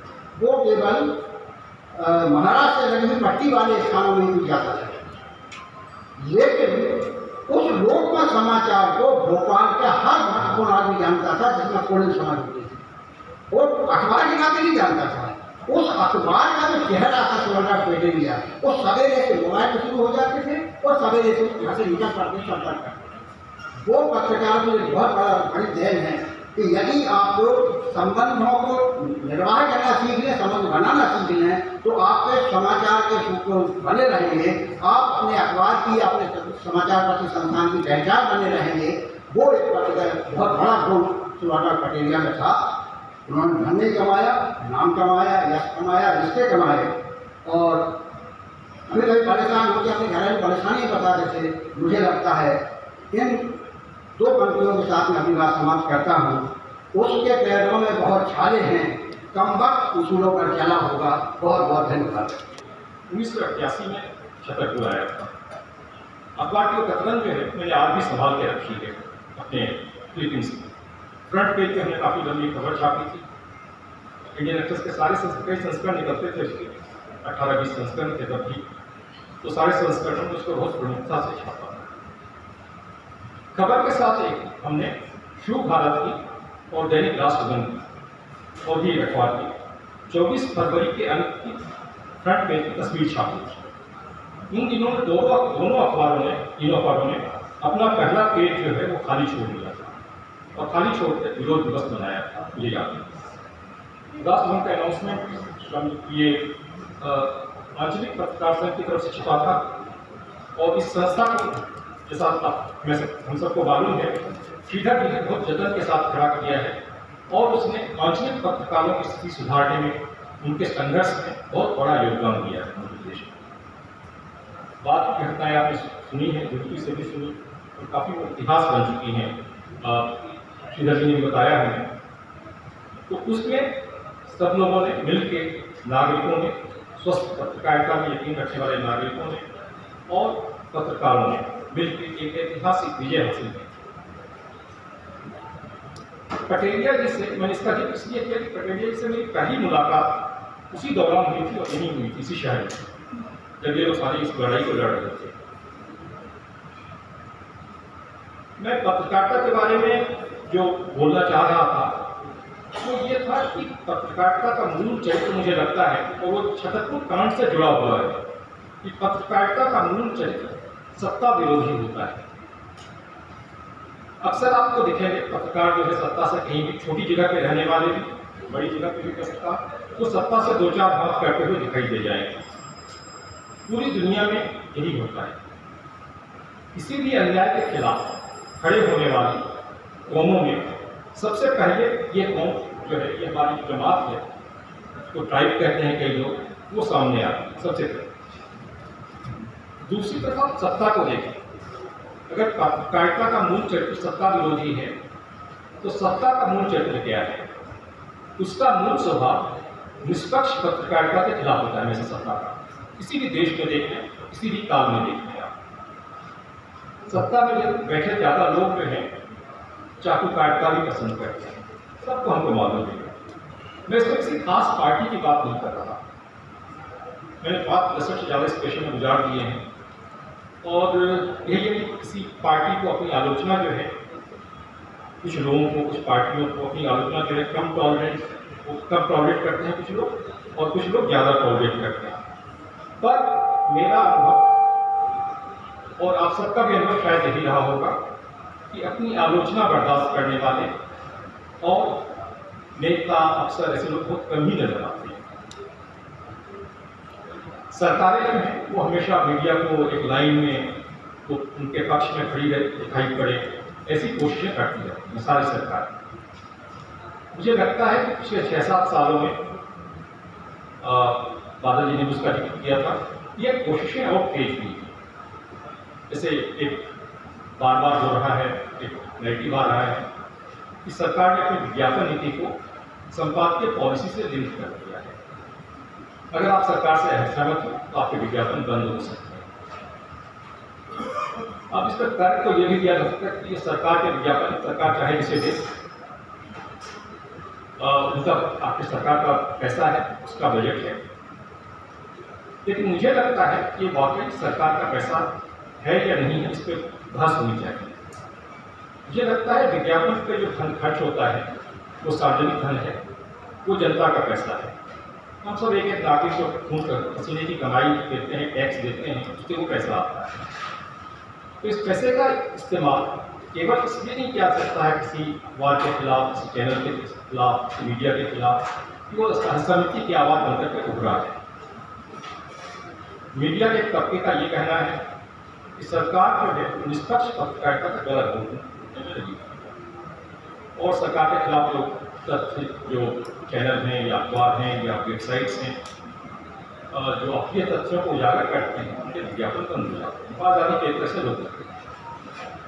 वो केवल महाराष्ट्र से लगी हुई पट्टी वाले स्थानों में ही जाता था। लेकिन उस लोकमत समाचार को भोपाल के हर महत्वपूर्ण आदमी जानता था, जिसमें कोल्ड समाज होती थी, वो अखबार के नाते नहीं जानता था। उस अखबार का जो चेहरा था शिवराम पेटेलिया, वो सवेरे से मोबाइल पर शुरू हो जाते थे और सवेरे से यहाँ से निकल पड़ते संपर्क करते। वो पत्रकार को एक बहुत बड़ी देन है कि यदि आप लोग संबंधों को निर्वाह करना सीख लें, संबंध बनाना सीख लें, तो आपके समाचार के सूत्र बने रहेंगे, आप अपने अखबार की, अपने समाचार पत्र संस्थान की पहचान बने रहेंगे। वो एक पत्रकार बहुत बड़ा गुण शिवराम पटेलिया में था। उन्होंने धन नहीं कमाया, नाम कमाया, यश कमाया, रिश्ते कमाए, और कभी कभी परेशान होकर अपने घरेलू परेशानी बताते थे। मुझे लगता है इन दो पंक्तियों के साथ मैं अपनी बात समाप्त करता हूँ। उसके पैरों में बहुत छाले हैं, कम वक्त उसूलों पर चला होगा। बहुत बहुत धन्यवाद। 1988 में छतरपुर आया था। अखबार की कतरन जो है मैंने आज भी संभाल के रखी है अपने क्लिपिंग्स में। फ्रंट पेज पे हमने काफ़ी लंबी खबर छापी थी। इंडियन एक्सप्रेस के सारे कई संस्करण निकलते थे, उसके 18-20 संस्करण थे तब भी, तो सारे संस्करणों में उसको बहुत प्रमुखता से छापा। खबर के साथ एक हमने शुभ भारत की और दैनिक राष्ट्रगंध की और भी अखबार की 24 फरवरी के अंक की फ्रंट पेज की तस्वीर छापी थी। इन दिनों में तीनों अखबारों ने अपना पहला पेज जो है वो खाली छोड़ दिया था और खाली छोड़ कर विरोध दिवस मनाया था। मुझे याद है राष्ट्रगंध का अनाउंसमेंट ये आंचलिक पत्रकार संघ की तरफ से छपा था, और इस संस्था को जैसा हम सबको मालूम है श्रीधर जी ने बहुत जतन के साथ खड़ा किया है, और उसने आंचलिक पत्रकारों की स्थिति सुधारने में, उनके संघर्ष में बहुत बड़ा योगदान दिया है मध्य प्रदेश में। बात की घटनाएं आपने सुनी है, जुटकी से भी सुनी, और काफ़ी इतिहास बन चुकी हैं, श्रीधर जी ने बताया हमें। तो उसमें सब लोगों ने मिलकर, नागरिकों ने, स्वस्थ पत्रकारिता में यकीन रखने वाले नागरिकों ने और पत्रकारों ने मिलकर एक ऐतिहासिक विजय हासिल की। पटेलिया जी से मैंने इसका जिक्र इसलिए किया कि पटेलिया जी से मेरी पहली मुलाकात उसी दौरान हुई थी और यहीं हुई थी, इसी शहर में, जब ये लोग सारी इस लड़ाई को लड़ रहे थे। मैं पत्रकारिता के बारे में जो बोलना चाह रहा था वो ये था कि पत्रकारिता का मूल चरित्र मुझे लगता है, और वो छतरपुर कांड से जुड़ा हुआ है, कि पत्रकारिता का मूल चरित्र सत्ता विरोधी होता है। अक्सर आपको दिखेंगे पत्रकार जो है सत्ता से कहीं भी, छोटी जगह पे रहने वाले भी, बड़ी जगह पे भी कर सकता, तो सत्ता से 2-4 बात करते हुए दिखाई दे जाएंगे। पूरी दुनिया में यही होता है। किसी भी अन्याय के खिलाफ खड़े होने वाली कौमों में सबसे पहले ये कौम जो है, ये हमारी जमात है, तो ट्राइब कहते हैं कई लोग, वो सामने आती है सबसे पहले। दूसरी तरफ आप सत्ता को देखें, अगर पत्रकारिता का मूल चरित्र सत्ता विरोधी है, तो सत्ता का मूल चरित्र क्या है? उसका मूल स्वभाव निष्पक्ष पत्रकारिता के खिलाफ होता है। हमेशा सत्ता का किसी भी देश में देख लें, किसी भी काल में देख लें, आप सत्ता में जब बैठे ज़्यादा लोग जो हैं चाकू काटना भी पसंद करते हैं, सबको हमको मालूम है। मैं इसमें किसी खास पार्टी की बात नहीं कर रहा, मैंने 5 से ज़्यादा स्टेशन में गुजार दिए हैं, और यही है कि किसी पार्टी को अपनी आलोचना जो है, कुछ लोगों को, कुछ पार्टियों को अपनी आलोचना जो है कम टॉलरेट करते हैं कुछ लोग, और कुछ लोग ज़्यादा टॉलरेट करते हैं। पर मेरा अनुभव और आप सबका भी अनुभव शायद यही रहा होगा कि अपनी आलोचना बर्दाश्त करने वाले और नेता अक्सर ऐसे लोग बहुत कम ही नजर आते हैं। सरकारें जो हैं वो हमेशा मीडिया को एक लाइन में, तो उनके पक्ष में खड़ी दिखाई पड़े, ऐसी कोशिशें करती है सारी सरकार। मुझे लगता है कि पिछले 6-7 सालों में बादल जी ने भी उसका जिक्र किया था, ये कोशिशें और तेज हुई। जैसे एक बार बार हो रहा है, एक नेगेटिव आ रहा है कि सरकार ने अपनी विज्ञापन नीति को संपादकीय पॉलिसी से लिंक कर दिया है। अगर आप सरकार से असहमत हो तो आपके विज्ञापन बंद हो सकते हैं। अब इस पर तर्क तो ये भी दिया जा सकता है कि ये सरकार के विज्ञापन सरकार चाहे जिसे दे, उनका आपकी सरकार का पैसा है, उसका बजट है। लेकिन मुझे लगता है कि ये वाकई सरकार का पैसा है या नहीं है, इस पर बहस होनी चाहिए। मुझे लगता है विज्ञापन पे जो धन खर्च होता है वो सार्वजनिक धन है, वो जनता का पैसा है। हम सब एक एक नागरिक को खून कर पसीने की कमाई देते हैं, टैक्स देते हैं, उससे वो पैसा आता है। तो इस पैसे का इस्तेमाल केवल इसलिए नहीं किया जा सकता है किसी अखबार के खिलाफ, किसी चैनल के खिलाफ, किसी मीडिया के खिलाफ, कि वो असहमति की आवाज़ बनकर के उभरा है। मीडिया के तबके का ये कहना है कि सरकार जो है निष्पक्ष पत्रकारिता का गलत हो और सरकार के खिलाफ जो चैनल हैं या अखबार हैं या वेबसाइट्स हैं जो अप्रिय तथ्यों को उजागर करते हैं, उनके विज्ञापन बंद हो जाते हैं, आज़ादी के तरह से लोग करते हैं।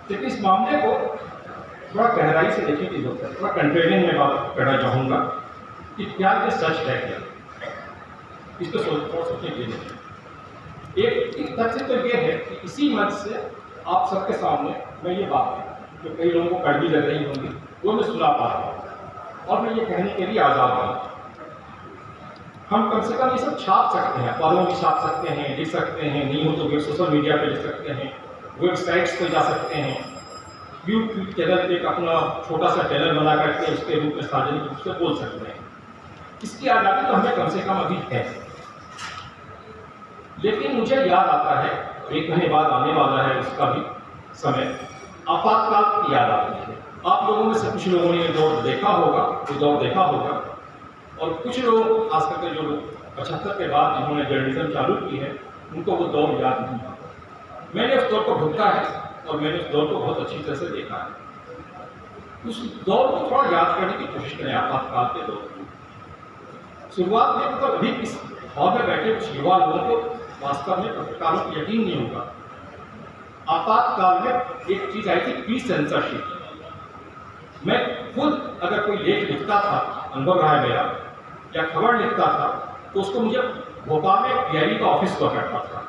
लेकिन इस मामले को थोड़ा गहराई से देखने की जरूरत है। थोड़ा कंट्रेनिंग में बात करना चाहूँगा कि क्या ये सच है, क्या इस पर थोड़ा सोचने के लिए एक तथ्य तो ये है कि इसी मंच से आप सबके सामने मैं ये बात जो कई लोगों को कड़वी लग रही होंगी वो मैं सुना पा रहा हूँ और मैं ये कहने के लिए आज़ाद हूँ। हम कम से कम ये सब छाप सकते हैं, अखबारों में छाप सकते हैं, लिख सकते हैं, नहीं हो तो सोशल मीडिया पे लिख सकते हैं, वेबसाइट्स पे जा सकते हैं, यूट्यूब चैनल पे अपना छोटा सा चैनल बना करके उसके रूप में सार्वजनिक रूप से बोल सकते हैं। इसकी आज़ादी तो हमें कम से कम अभी है। लेकिन मुझे याद आता है, 1 महीने बाद आने वाला है उसका भी समय, आपातकाल की याद आती है। आप लोगों में से कुछ लोगों ने दौर देखा होगा, और कुछ लोग खास करके जो लोग 75 के बाद जिन्होंने जर्नलिज्म चालू की है उनको वो दौर याद नहीं था। मैंने उस दौर को ढूंढा है और मैंने उस दौर को बहुत अच्छी तरह से देखा है। उस दौर को थोड़ा याद करने की कोशिश करें, आपातकाल के दौर की शुरुआत में मतलब अभी इस हॉल में बैठे कुछ युवा लोगों को वास्तव में पत्रकारों को यकीन नहीं होगा। आपातकाल में एक चीज आई थी, प्री सेंसरशिप। मैं खुद अगर कोई लेख लिखता था, अनुभव रहा है मेरा, या खबर लिखता था तो उसको मुझे भोपाल में पीआईबी का ऑफिस हुआ करता था।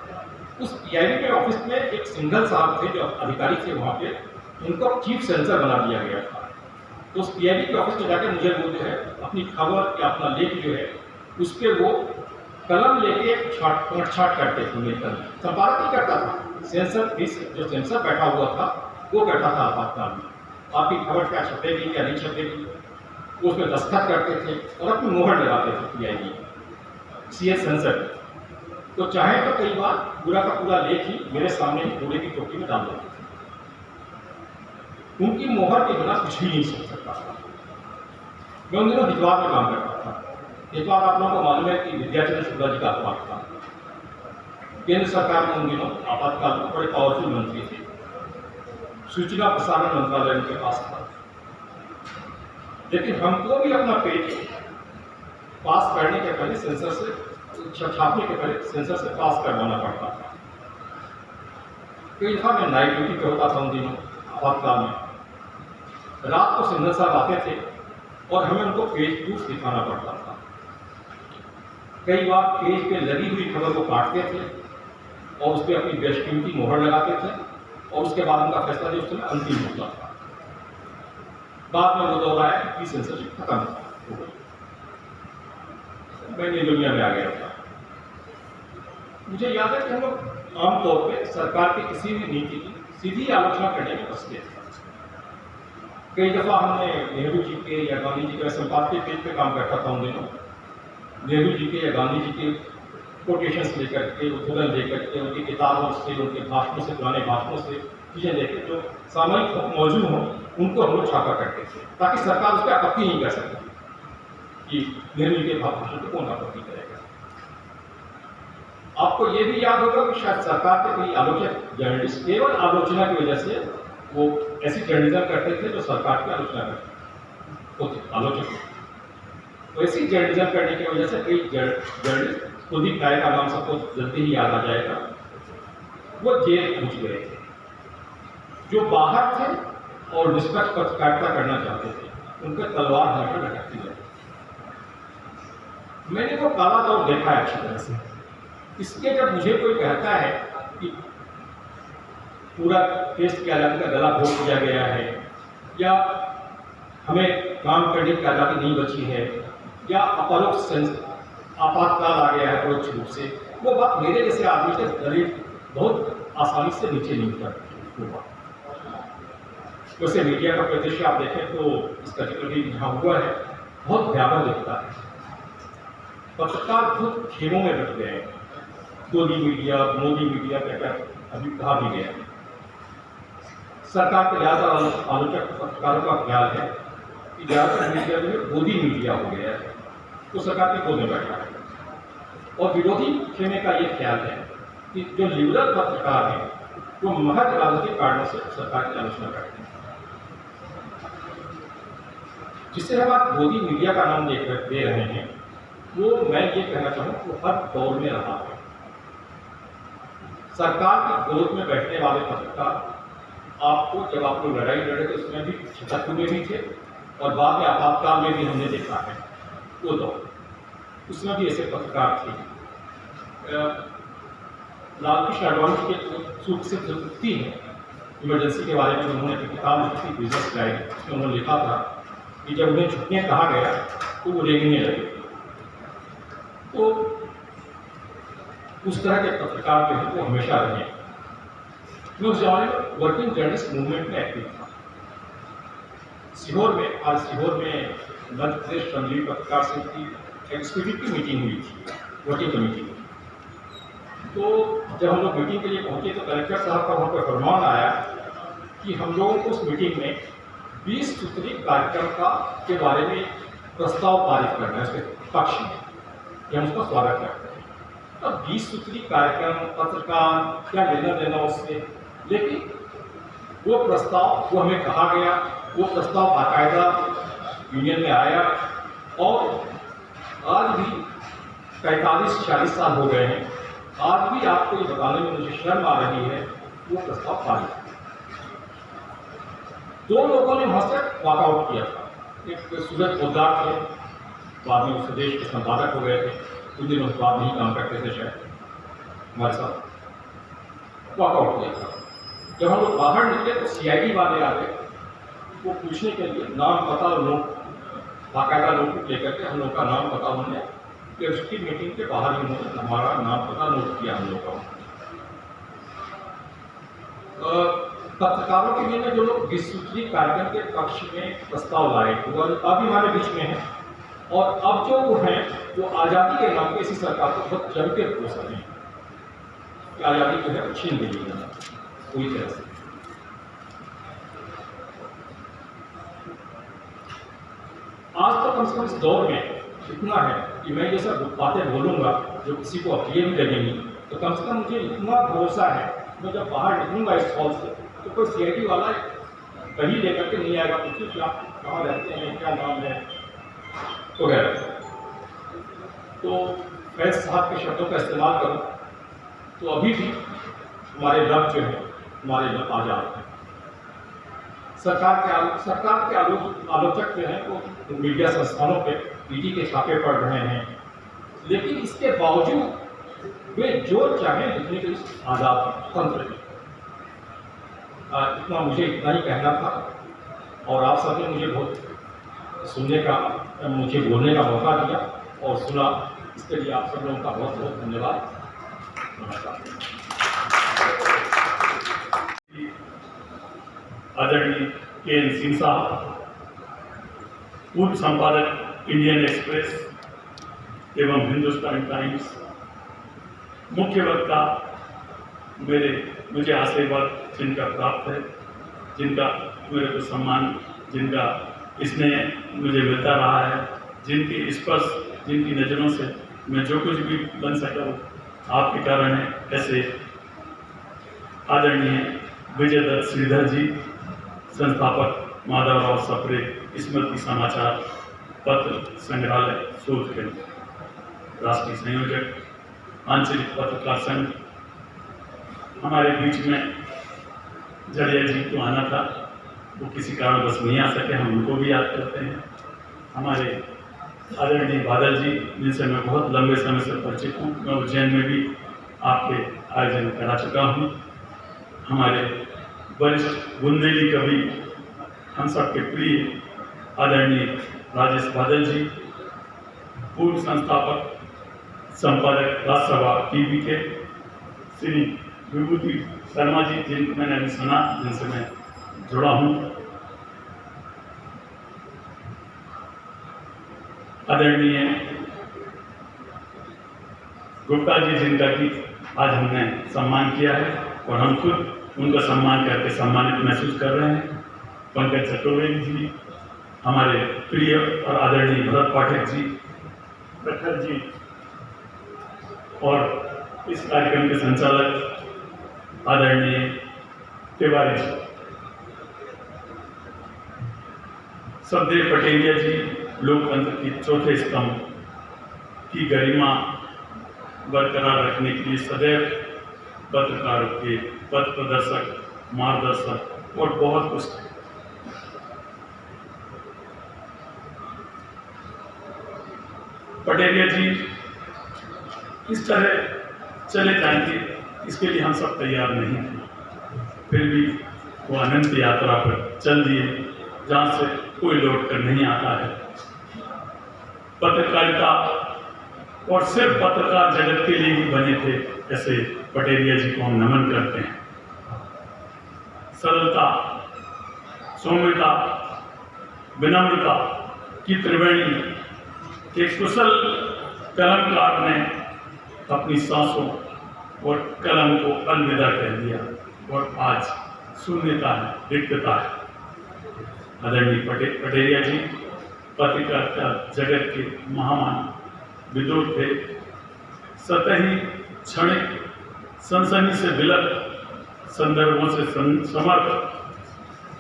उस पीआईबी के ऑफिस में एक सिंघल साहब थे जो अधिकारी थे वहाँ पे, उनको चीफ सेंसर बना दिया गया था। तो उस पीआईबी के ऑफिस में जाकर मुझे वो जो है अपनी खबर या अपना लेख जो है उस पर वो कलम लेके छाट करते थे, लेकर संपादक नहीं करता था, सेंसर जो सेंसर बैठा हुआ था वो करता था आपातकाल में। आपकी खबर क्या छपेगी क्या नहीं छपेगी उसमें दस्तखत करते थे और अपनी मोहर लगाते थे पीआईबी सीए सेंसर। तो चाहे तो कई बार पूरा का पूरा लेख ही मेरे सामने कूड़े की टोकरी में डाल देते थे। उनकी मोहर के बिना कुछ भी नहीं सोच सकता था। मैं उन दिनों हितवार में काम करता था। हितवार आप लोगों को मालूम है कि विद्याचंद्र शुक्ला जी का अखबार था। केंद्र सरकार में उन दिनों आपातकाल में बड़े पावरफुल मंत्री थे। सूचना प्रसारण मंत्रालय उनके पास था। लेकिन हमको भी अपना पेज पास करने के पहले सेंसर से छापने के पहले सेंसर से पास करवाना पड़ता था। कई दफा मैं नाइट ड्यूटी पे होता था उन दिनों आपातकाल में। रात को सिंघल साहब आते थे और हमें उनको पेज प्रूफ दिखाना पड़ता था। कई बार पेज पे लगी हुई खबर को काटते थे और उस पर अपनी बेशकीमती मोहर लगाते थे और उसके बाद उनका फैसला जो उस समय अंतिम होता था। बाद में वो दौर आया कि सेंसरशिप खत्म हो गई, मैं नई दुनिया में आ गया था। मुझे याद है कि हम लोग आमतौर पे सरकार की किसी भी नीति की सीधी आलोचना करने में बसते थे। कई दफ़ा हमने नेहरू जी के या गांधी जी के संपादकीय पेज पे काम करता था उन दिनों। नेहरू जी के या गांधी जी के कोटेशंस लेकर के, उद्धरण लेकर के, उनकी किताबों से, उनके भाषणों से, पुराने भाषणों से चीज़ें लेकर जो सामयिक मौजूद हों उनको हम लोग छापा करते थे ताकि सरकार उस पर आपत्ति नहीं कर सकती कि नेहरू जी के भाषण को कौन आपत्ति करेगा। आपको ये भी याद होगा कि शायद सरकार के कोई आलोचक जर्नलिस्ट केवल आलोचना की वजह से वो ऐसी जर्नलिज्म करते थे जो सरकार की आलोचना करते होते आलोचक। तो ऐसी जर्नलिज्म करने की वजह से कई जर्नलिस्ट कुलदीप राय का नाम सबको जल्दी ही याद आ जाएगा। वो जेल पहुंच गए थे। जो बाहर थे और निष्पक्ष पत्रकारिता करना चाहते थे, उनके तलवार हमेशा लटकती रहती। मैंने वो काला दौर देखा है अच्छी तरह से। इसके जब मुझे कोई कहता है कि पूरा देश की आज़ादी का गला घोट दिया गया है, या हमें काम करने की आज़ादी नहीं बची है, या आपातकाल आ गया है परोक्ष रूप से, वो बात मेरे जैसे आदमी से दलित बहुत आसानी से नीचे नहीं उतर। वैसे मीडिया का परिदृश्य आप देखें तो इसका जिक्र भी यहाँ हुआ है, बहुत भयावह दिखता है। पत्रकार खुद खेमों में बैठ गए हैं। गोदी मीडिया, मोदी मीडिया क्या अभी कहा भी गया। सरकार के ज़्यादातर आलोचक पत्रकारों का ख्याल है कि ज़्यादातर मीडिया जो है गोदी मीडिया हो गया है, तो सरकार की गोद में बैठा है। और विरोधी खेमे का ये ख्याल है कि जो लिबरल पत्रकार हैं वो महज राजनीतिक कारणों से सरकार की आलोचना करते हैं। जिससे हम आप गोदी मीडिया का नाम दे रहे हैं, वो मैं ये कहना चाहूँ वो हर दौर में रहा है। सरकार की गोद में बैठने वाले पत्रकार आपको जब आप लोग लड़ाई लड़े थे उसमें भी 76 में भी थे, और बाद में आपातकाल में भी हमने देखा है वो दौर, उसमें भी ऐसे पत्रकार थे। लालकृष्ण आडवाणी के सूख से उक्ति है इमरजेंसी के बारे में, उन्होंने एक किताब लिखी थी बिजनेस गाइड, उसमें उन्होंने लिखा था कि जब उन्हें झुकने कहा गया तो वो रेंगने लगे। तो उस तरह के पत्रकार जो है वो हमेशा रहे। मैं उस जमाने में वर्किंग जर्नलिस्ट मूवमेंट में एक्टिव था। सीहोर में मध्य प्रदेश श्रमजीवी पत्रकार संघ की एग्जीक्यूटिव की मीटिंग हुई थी, वर्किंग कमेटी में। तो जब हम लोग मीटिंग के लिए पहुंचे तो कलेक्टर साहब का वहाँ पर फरमान आया कि हम लोगों को उस मीटिंग में 20 सूत्री कार्यक्रम के बारे में प्रस्ताव पारित करना है, उसके पक्ष में, कि हम उसका स्वागत करते हैं। अब 20 सूत्री कार्यक्रम, पत्रकार, क्या लेना देना उससे, लेकिन वो प्रस्ताव वो हमें कहा गया, वो प्रस्ताव बाकायदा यूनियन में आया, और आज भी 45-46 साल हो गए हैं, आज भी आपको ये बताने में मुझे शर्म आ रही है, वो प्रस्ताव पारित। 2 लोगों ने वहाँ से वॉकआउट किया था। एक सूरज पोद्दार थे, बाद में उस देश के संपादक हो गए थे, कुछ दिनों के बाद नहीं काम करते थे शायद हमारे साथ, वॉकआउट किया था। जब हम लोग बाहर निकले तो CID वाले आ गए, वो पूछने के लिए नाम पता नोट, बाकायदा नोट लेकर के हम लोग का नाम पता उन्होंने कि उसकी मीटिंग के बाहर ही उन्होंने हमारा नाम पता नोट किया हम लोग का। पत्रकारों के लिए जो लोग 20 सूत्री कार्यक्रम के पक्ष में प्रस्ताव लाए वो अभी हमारे बीच में है, और अब जो वो हैं वो आज़ादी के नाम पे इसी सरकार को बहुत जम के कोस रहे हैं कि आज़ादी जो है छीन गई है पूरी तरह से। आज तो कम से कम इस दौर में इतना है कि मैं ये सब बातें बोलूँगा जो किसी को अप्रिय भी लगेंगी, तो कम से कम मुझे इतना भरोसा है, मैं जब बाहर निकलूँगा इस हॉल से तो कोई CID वाला कहीं लेकर के नहीं आएगा, पूछिए कि आप कहाँ रहते हैं, क्या नाम है वगैरह। तो फैज साहब के शब्दों का इस्तेमाल करूँ तो अभी भी हमारे लब जो है, हमारे लब आज़ाद हैं। सरकार के आलोचक जो हैं वो मीडिया संस्थानों पे PD के छापे पड़ रहे हैं, लेकिन इसके बावजूद वे जो चाहें लिखने के लिए आज़ाद स्वतंत्र हैं। इतना मुझे इतना ही कहना था, और आप सबने मुझे बहुत सुनने का, मुझे बोलने का मौका दिया और सुना, इसके लिए आप सब लोगों का बहुत बहुत धन्यवाद। नमस्कार। आदरणीय KN सिंह साहब, पूर्व संपादक इंडियन एक्सप्रेस एवं हिंदुस्तान टाइम्स, मुख्य वक्ता, मुझे आशीर्वाद जिनका प्राप्त है, जिनका मेरे को सम्मान, जिनका स्नेह मुझे मिलता रहा है, जिनकी स्पर्श, जिनकी नज़रों से मैं जो कुछ भी बन सका हूँ आपके कारण है। ऐसे आदरणीय विजय दत्त श्रीधर जी, संस्थापक माधवराव सप्रे स्मृति समाचार पत्र संग्रहालय शोध केंद्र, राष्ट्रीय संयोजक आंचलिक पत्रकार संघ, हमारे बीच में जड़िया जी को आना था, वो किसी कारणवश नहीं आ सके, हम उनको भी याद करते हैं। हमारे आदरणीय बादल जी, जिनसे मैं बहुत लंबे समय से परिचित हूँ, मैं उज्जैन में भी आपके आयोजन करा चुका हूँ। हमारे वरिष्ठ बुंदेली कवि, हम सबके प्रिय आदरणीय राजेश बादल जी, पूर्व संस्थापक संपादक राज्यसभा टीवी के श्री विभूति शर्मा जी, जिनको मैंने अभी सुना, जिनसे मैं जुड़ा हूँ। आदरणीय गुप्ता जी, जिनका कि आज हमने सम्मान किया है और हम खुद उनका सम्मान करके सम्मानित महसूस कर रहे हैं। पंकज चतुर्वेदी जी, हमारे प्रिय और आदरणीय भरत पाठक जी, प्रखर जी, और इस कार्यक्रम के संचालक आदरणीय तिवारी जी, सदैव पटेलिया जी, लोकतंत्र के चौथे स्तंभ की गरिमा बरकरार रखने के लिए सदैव पत्रकारों के पथ प्रदर्शक, मार्गदर्शक और बहुत कुछ। पटेलिया जी इस तरह चले जाएंगे, इसके लिए हम सब तैयार नहीं थे, फिर भी वो अनंत यात्रा पर चल दिए, जहाँ से कोई लौट कर नहीं आता है। पत्रकारिता और सिर्फ पत्रकार जगत के लिए ही बने थे, ऐसे पटेलिया जी को हम नमन करते हैं। सरलता, सौम्यता, विनम्रता की त्रिवेणी एक कुशल कलमकार ने अपनी सांसों और कलम को अलविदा कह दिया और आज शून्यता है, रिक्तता है। आदरणीय पटेलिया जी पत्रकारिता जगत के महामान विदुर थे। सतही, क्षणिक, सनसनी से विलक, संदर्भों से समर्थ,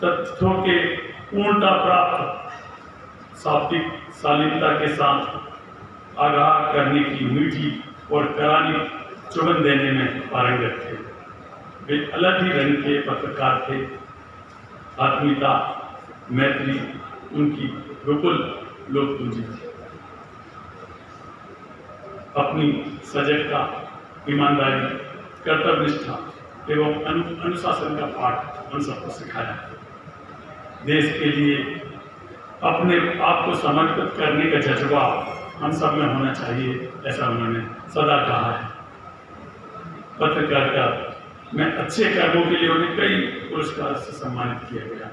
तथ्यों के पूर्णता प्राप्त, सात्विक शालीनता के साथ आगाह करने की मीठी और करारी चुभन देने में पारंगत थे। वे अलग ही रंग के पत्रकार थे। आत्मीयता, मैत्री उनकी विपुल लोक पूंजी थी। अपनी सजगता, ईमानदारी, कर्तव्यनिष्ठा एवं अनुशासन का पाठ हम सबको सिखाया। देश के लिए अपने आप को समर्पित करने का जज्बा हम सब में होना चाहिए, ऐसा उन्होंने सदा कहा है। पत्रकारिता में अच्छे कर्मों के लिए उन्हें कई पुरस्कार से सम्मानित किया गया।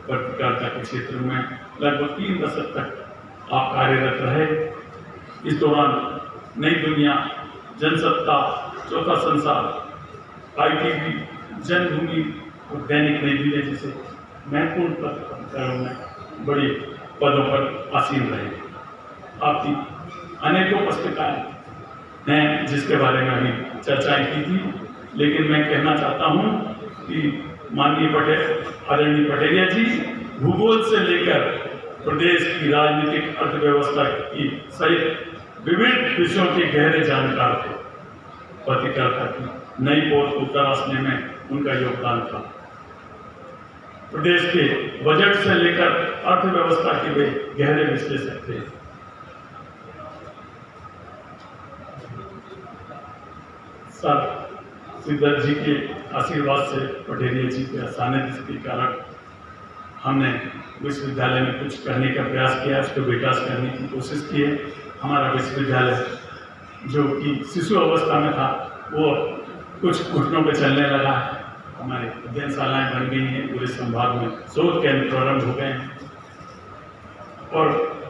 पत्रकारिता के क्षेत्र में लगभग 3 दशक तक आप कार्यरत रहे। इस दौरान नई दुनिया, जनसत्ता, चौथा संसार, ITV, जन्मभूमि और दैनिक नई दिल्ली जैसे महत्वपूर्ण पत्रकारों में बड़े पदों पर आसीन रहे। आपकी अनेकों पुस्तकें हैं जिसके बारे में अभी चर्चाएं की थी, लेकिन मैं कहना चाहता हूं कि माननीय आदरणीय पटेलिया जी भूगोल से लेकर प्रदेश की राजनीतिक अर्थव्यवस्था की सहित विभिन्न विषयों के गहरे जानकार थे। पत्रकारिता की नई पौध को तराशने में उनका योगदान था। प्रदेश के बजट से लेकर अर्थव्यवस्था के वे गहरे विश्लेषक थे। सर सिद्धार्थ जी के आशीर्वाद से, पटेलिया जी के सानिध्य के कारण हमने विश्वविद्यालय में कुछ करने का प्रयास किया, उसको विकास करने की कोशिश की है। हमारा विश्वविद्यालय जो कि शिशु अवस्था में था वो कुछ घुटनों पे चलने लगा है। हमारी अध्ययनशालाएँ बन गई हैं, पूरे संभाग में शोध केंद्र प्रारंभ हो गए हैं और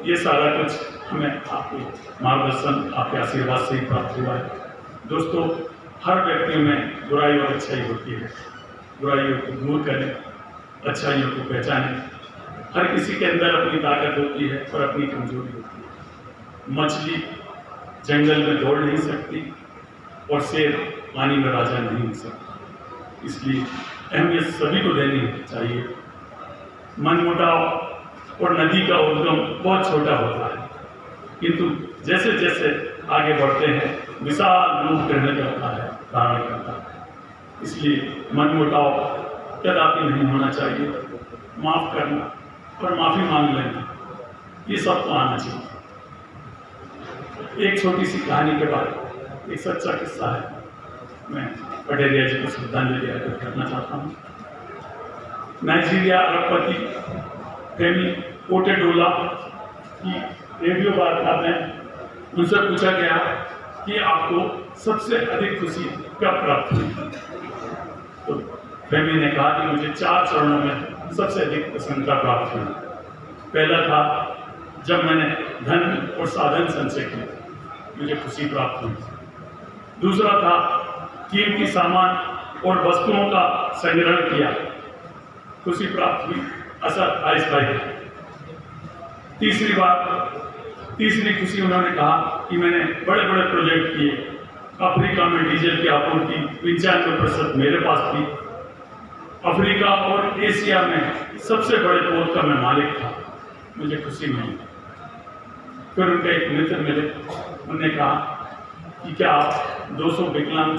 ये सारा कुछ हमें आपके मार्गदर्शन, आपके आशीर्वाद से ही प्राप्त हुआ है। दोस्तों, हर व्यक्ति में बुराई और अच्छाई होती है। बुराइयों को दूर करें, अच्छाइयों को पहचानें। हर किसी के अंदर अपनी ताकत होती है और अपनी कमजोरी होती है। मछली जंगल में दौड़ नहीं सकती और शेर पानी में राजा नहीं हो सकता। इसलिए अहमियत सभी को देनी चाहिए। मनमुटाव और नदी का उद्गम बहुत छोटा होता है, किंतु जैसे जैसे आगे बढ़ते हैं विशाल रूप ग्रहण करता है, धारण करता है। इसलिए मनमुटाव कदापि नहीं होना चाहिए। माफ़ करना और माफ़ी मांग लेना, ये सब तो आना चाहिए। एक छोटी सी कहानी के बाद एक सच्चा किस्सा है, मैं पटेरिया जी को श्रद्धांजलि अर्पित करना चाहता हूँ। नाइजीरिया अरबपति फेमी ओटेडोला की रेडियो वार्ता में उनसे पूछा गया कि आपको सबसे अधिक खुशी कब प्राप्त हुई? तो फेमी ने कहा कि मुझे 4 चरणों में सबसे अधिक प्रसन्नता प्राप्त हुई। पहला था जब मैंने धन और साधन संचय किए, मुझे खुशी प्राप्त हुई। दूसरा था कीमती सामान और वस्तुओं का संग्रहण किया, खुशी प्राप्त हुई, असर आइसबाई। तीसरी खुशी उन्होंने कहा कि मैंने बड़े बड़े प्रोजेक्ट किए। अफ्रीका में डीजल की आपूर्ति 95% मेरे पास थी। अफ्रीका और एशिया में सबसे बड़े पोत का मैं मालिक था, मुझे खुशी मिली। फिर उनके एक मित्र मिले, उन्होंने कहा कि क्या आप 200 विकलांग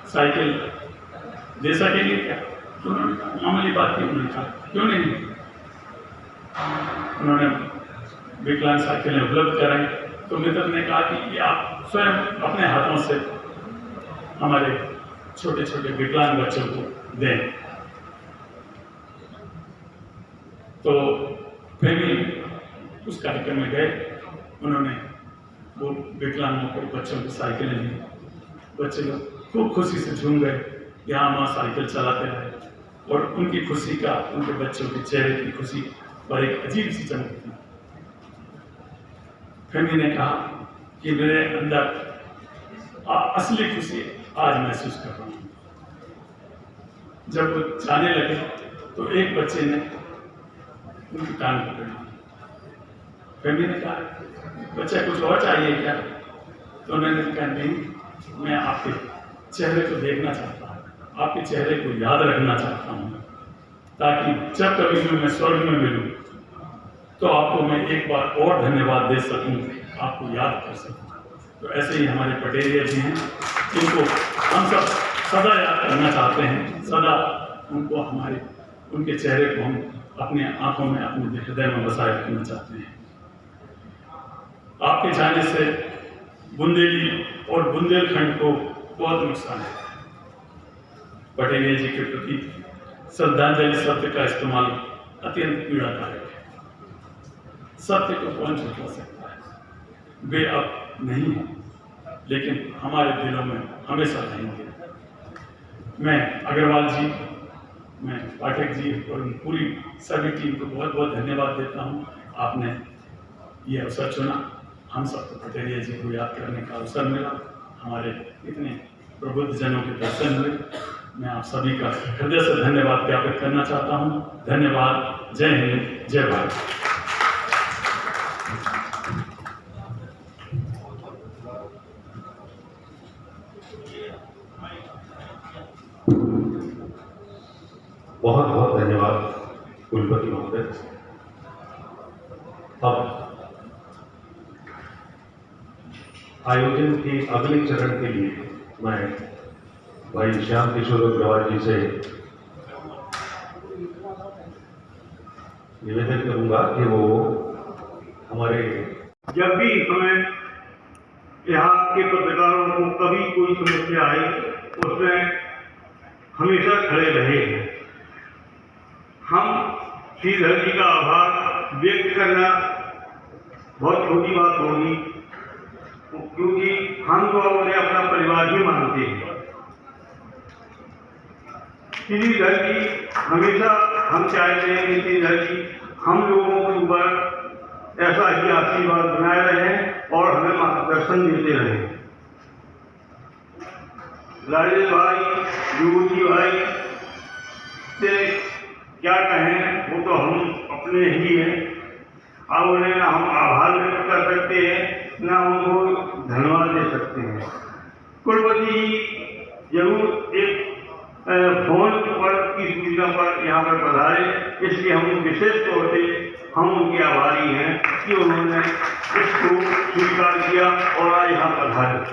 साइकिल दे सकेंगे क्या? तो उन्होंने कहा मामूली बात थी। उन्होंने कहा क्यों नहीं। उन्होंने विकलांग साइकिलें उपलब्ध कराई। तो मित्र ने कहा कि आप स्वयं अपने हाथों से हमारे छोटे छोटे विकलांग बच्चों को दें। तो फेमी उस कार्यक्रम में गए, उन्होंने वो विकलांगों को बच्चों को साइकिलें दी। बच्चे लोग खूब खुशी से झूम गए, यहाँ माँ साइकिल चलाते रहे। और उनकी खुशी का, उनके बच्चों के चेहरे की खुशी पर एक अजीब सी चमक थी। फेमी ने कहा कि मेरे अंदर असली खुशी आज महसूस कर रहा हूँ। जब वो जाने लगे तो एक बच्चे ने उनकी टांग पकड़ी। फेमी ने कहा बच्चा कुछ और चाहिए क्या? तो उन्होंने कहा नहीं, मैं आपके चेहरे को देखना चाहता हूँ, आपके चेहरे को याद रखना चाहता हूँ, ताकि जब कभी भी मैं स्वर्ग में मिलूँ तो आपको मैं एक बार और धन्यवाद दे सकूं, आपको याद कर सकूं। तो ऐसे ही हमारे पटेरिया जी हैं, जिनको हम सब सदा याद करना चाहते हैं, सदा उनको उनके चेहरे को हम अपने आंखों में, अपने हृदय में बसाए रखना चाहते हैं। आपके जाने से बुंदेली और बुंदेलखंड को बहुत नुकसान है। पटेरिया जी के प्रति श्रद्धांजलि शब्द का इस्तेमाल अत्यंत पीड़ादायक है। सत्य को कौन छुपा सकता है? वे अब नहीं है, लेकिन हमारे दिलों में हमेशा रहेंगे। मैं अग्रवाल जी, मैं पाठक जी और पूरी सभी टीम को बहुत बहुत धन्यवाद देता हूँ। आपने ये अवसर चुना, हम सबको पटेरिया जी को याद करने का अवसर मिला, हमारे इतने प्रबुद्ध जनों के दर्शन हुए। मैं आप सभी का हृदय से धन्यवाद ज्ञापित करना चाहता हूँ। धन्यवाद। जय हिंद, जय भारत। बहुत बहुत धन्यवाद कुलपति महोदय। अब आयोजन के अगले चरण के लिए मैं भाई श्याम किशोर अग्रवाल जी से निवेदन करूंगा कि वो हमारे जब भी हमें यहाँ के पत्रकारों को कभी कोई समस्या आई उसमें हमेशा खड़े रहे हैं। हम श्रीधर जी का आभार व्यक्त करना बहुत छोटी बात होगी, क्योंकि हम तो उन्हें अपना परिवार ही मानते हैं। श्रीधर जी हमेशा हम चाहते हैं कि श्रीधर जी हम लोगों के ऊपर ऐसा ही आशीर्वाद बनाए रहें और हमें मार्गदर्शन देते रहें। राजेश भाई, विभूति भाई से क्या कहें, वो तो हम अपने ही हैं। अब उन्हें ना हम आभार व्यक्त कर सकते हैं, ना उनको धन्यवाद दे सकते हैं। कुलपति जरूर एक फोन पर की सूचना पर यहाँ पर पधारे, इसलिए हम विशेष तौर से हम उनके आभारी हैं कि उन्होंने इसको स्वीकार किया और आज यहाँ पधारे। भारत।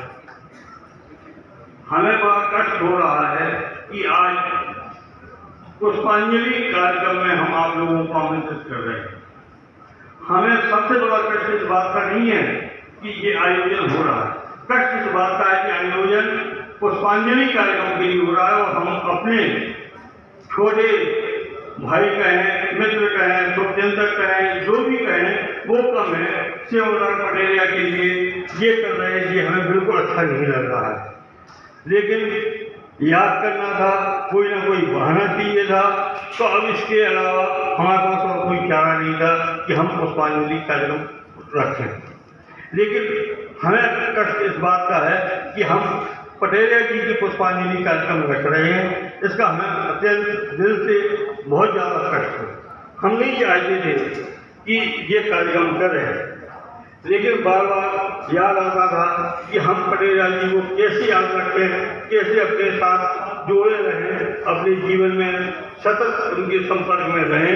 हमें बड़ा कष्ट हो रहा है कि आज पुष्पांजलि कार्यक्रम में हम आप लोगों को आमंत्रित कर रहे हैं। हमें सबसे बड़ा कष्ट इस बात का नहीं है कि ये आयोजन हो रहा है, कष्ट इस बात का है कि आयोजन पुष्पांजलि कार्यक्रम के लिए हो रहा है और हम अपने छोटे भाई कहें, मित्र कहें, शुभचिंतक कहें, जो भी कहें वो कम है, शिवराम पटेरिया के लिए ये कर रहे हैं, ये हमें बिल्कुल अच्छा नहीं लग रहा है। लेकिन याद करना था, कोई ना कोई बहाना चाहिए था, तो अब इसके अलावा हमारे पास और कोई चारा नहीं था कि हम पुष्पांजलि कार्यक्रम रखें। लेकिन हमें कष्ट इस बात का है कि हम पटेरिया जी की पुष्पांजलि कार्यक्रम रख रहे हैं, इसका हमें अत्यंत दिल से बहुत ज़्यादा कष्ट है। हम नहीं चाहते थे कि ये कार्यक्रम करें, लेकिन बार बार याद आता था कि हम पटेरिया जी को कैसे याद रखें, कैसे अपने साथ जोड़े रहें, अपने जीवन में सतत उनके संपर्क में रहें,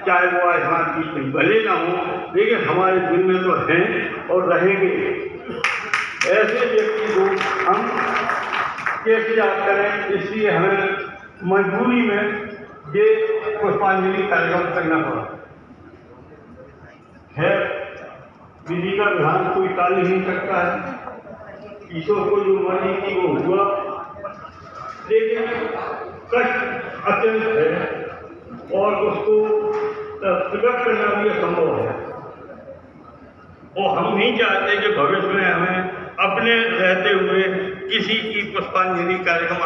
चाहे वो आज हमारे बीच में भले ना हो, लेकिन हमारे दिल में तो हैं और रहेंगे। ऐसे व्यक्ति को हम कैसे याद करें, इसलिए हमें मजबूरी में ये पुष्पांजलि कार्यक्रम करना पड़ा। खैर, विधि का विधान कोई टाल नहीं सकता है, ईश्वर को जो मर्जी की वो हुआ, लेकिन कष्ट अत्यंत है और उसको प्रकट करना भी असंभव है। और हम नहीं चाहते कि भविष्य में हमें अपने रहते हुए किसी की पुष्पांजलि कार्यक्रम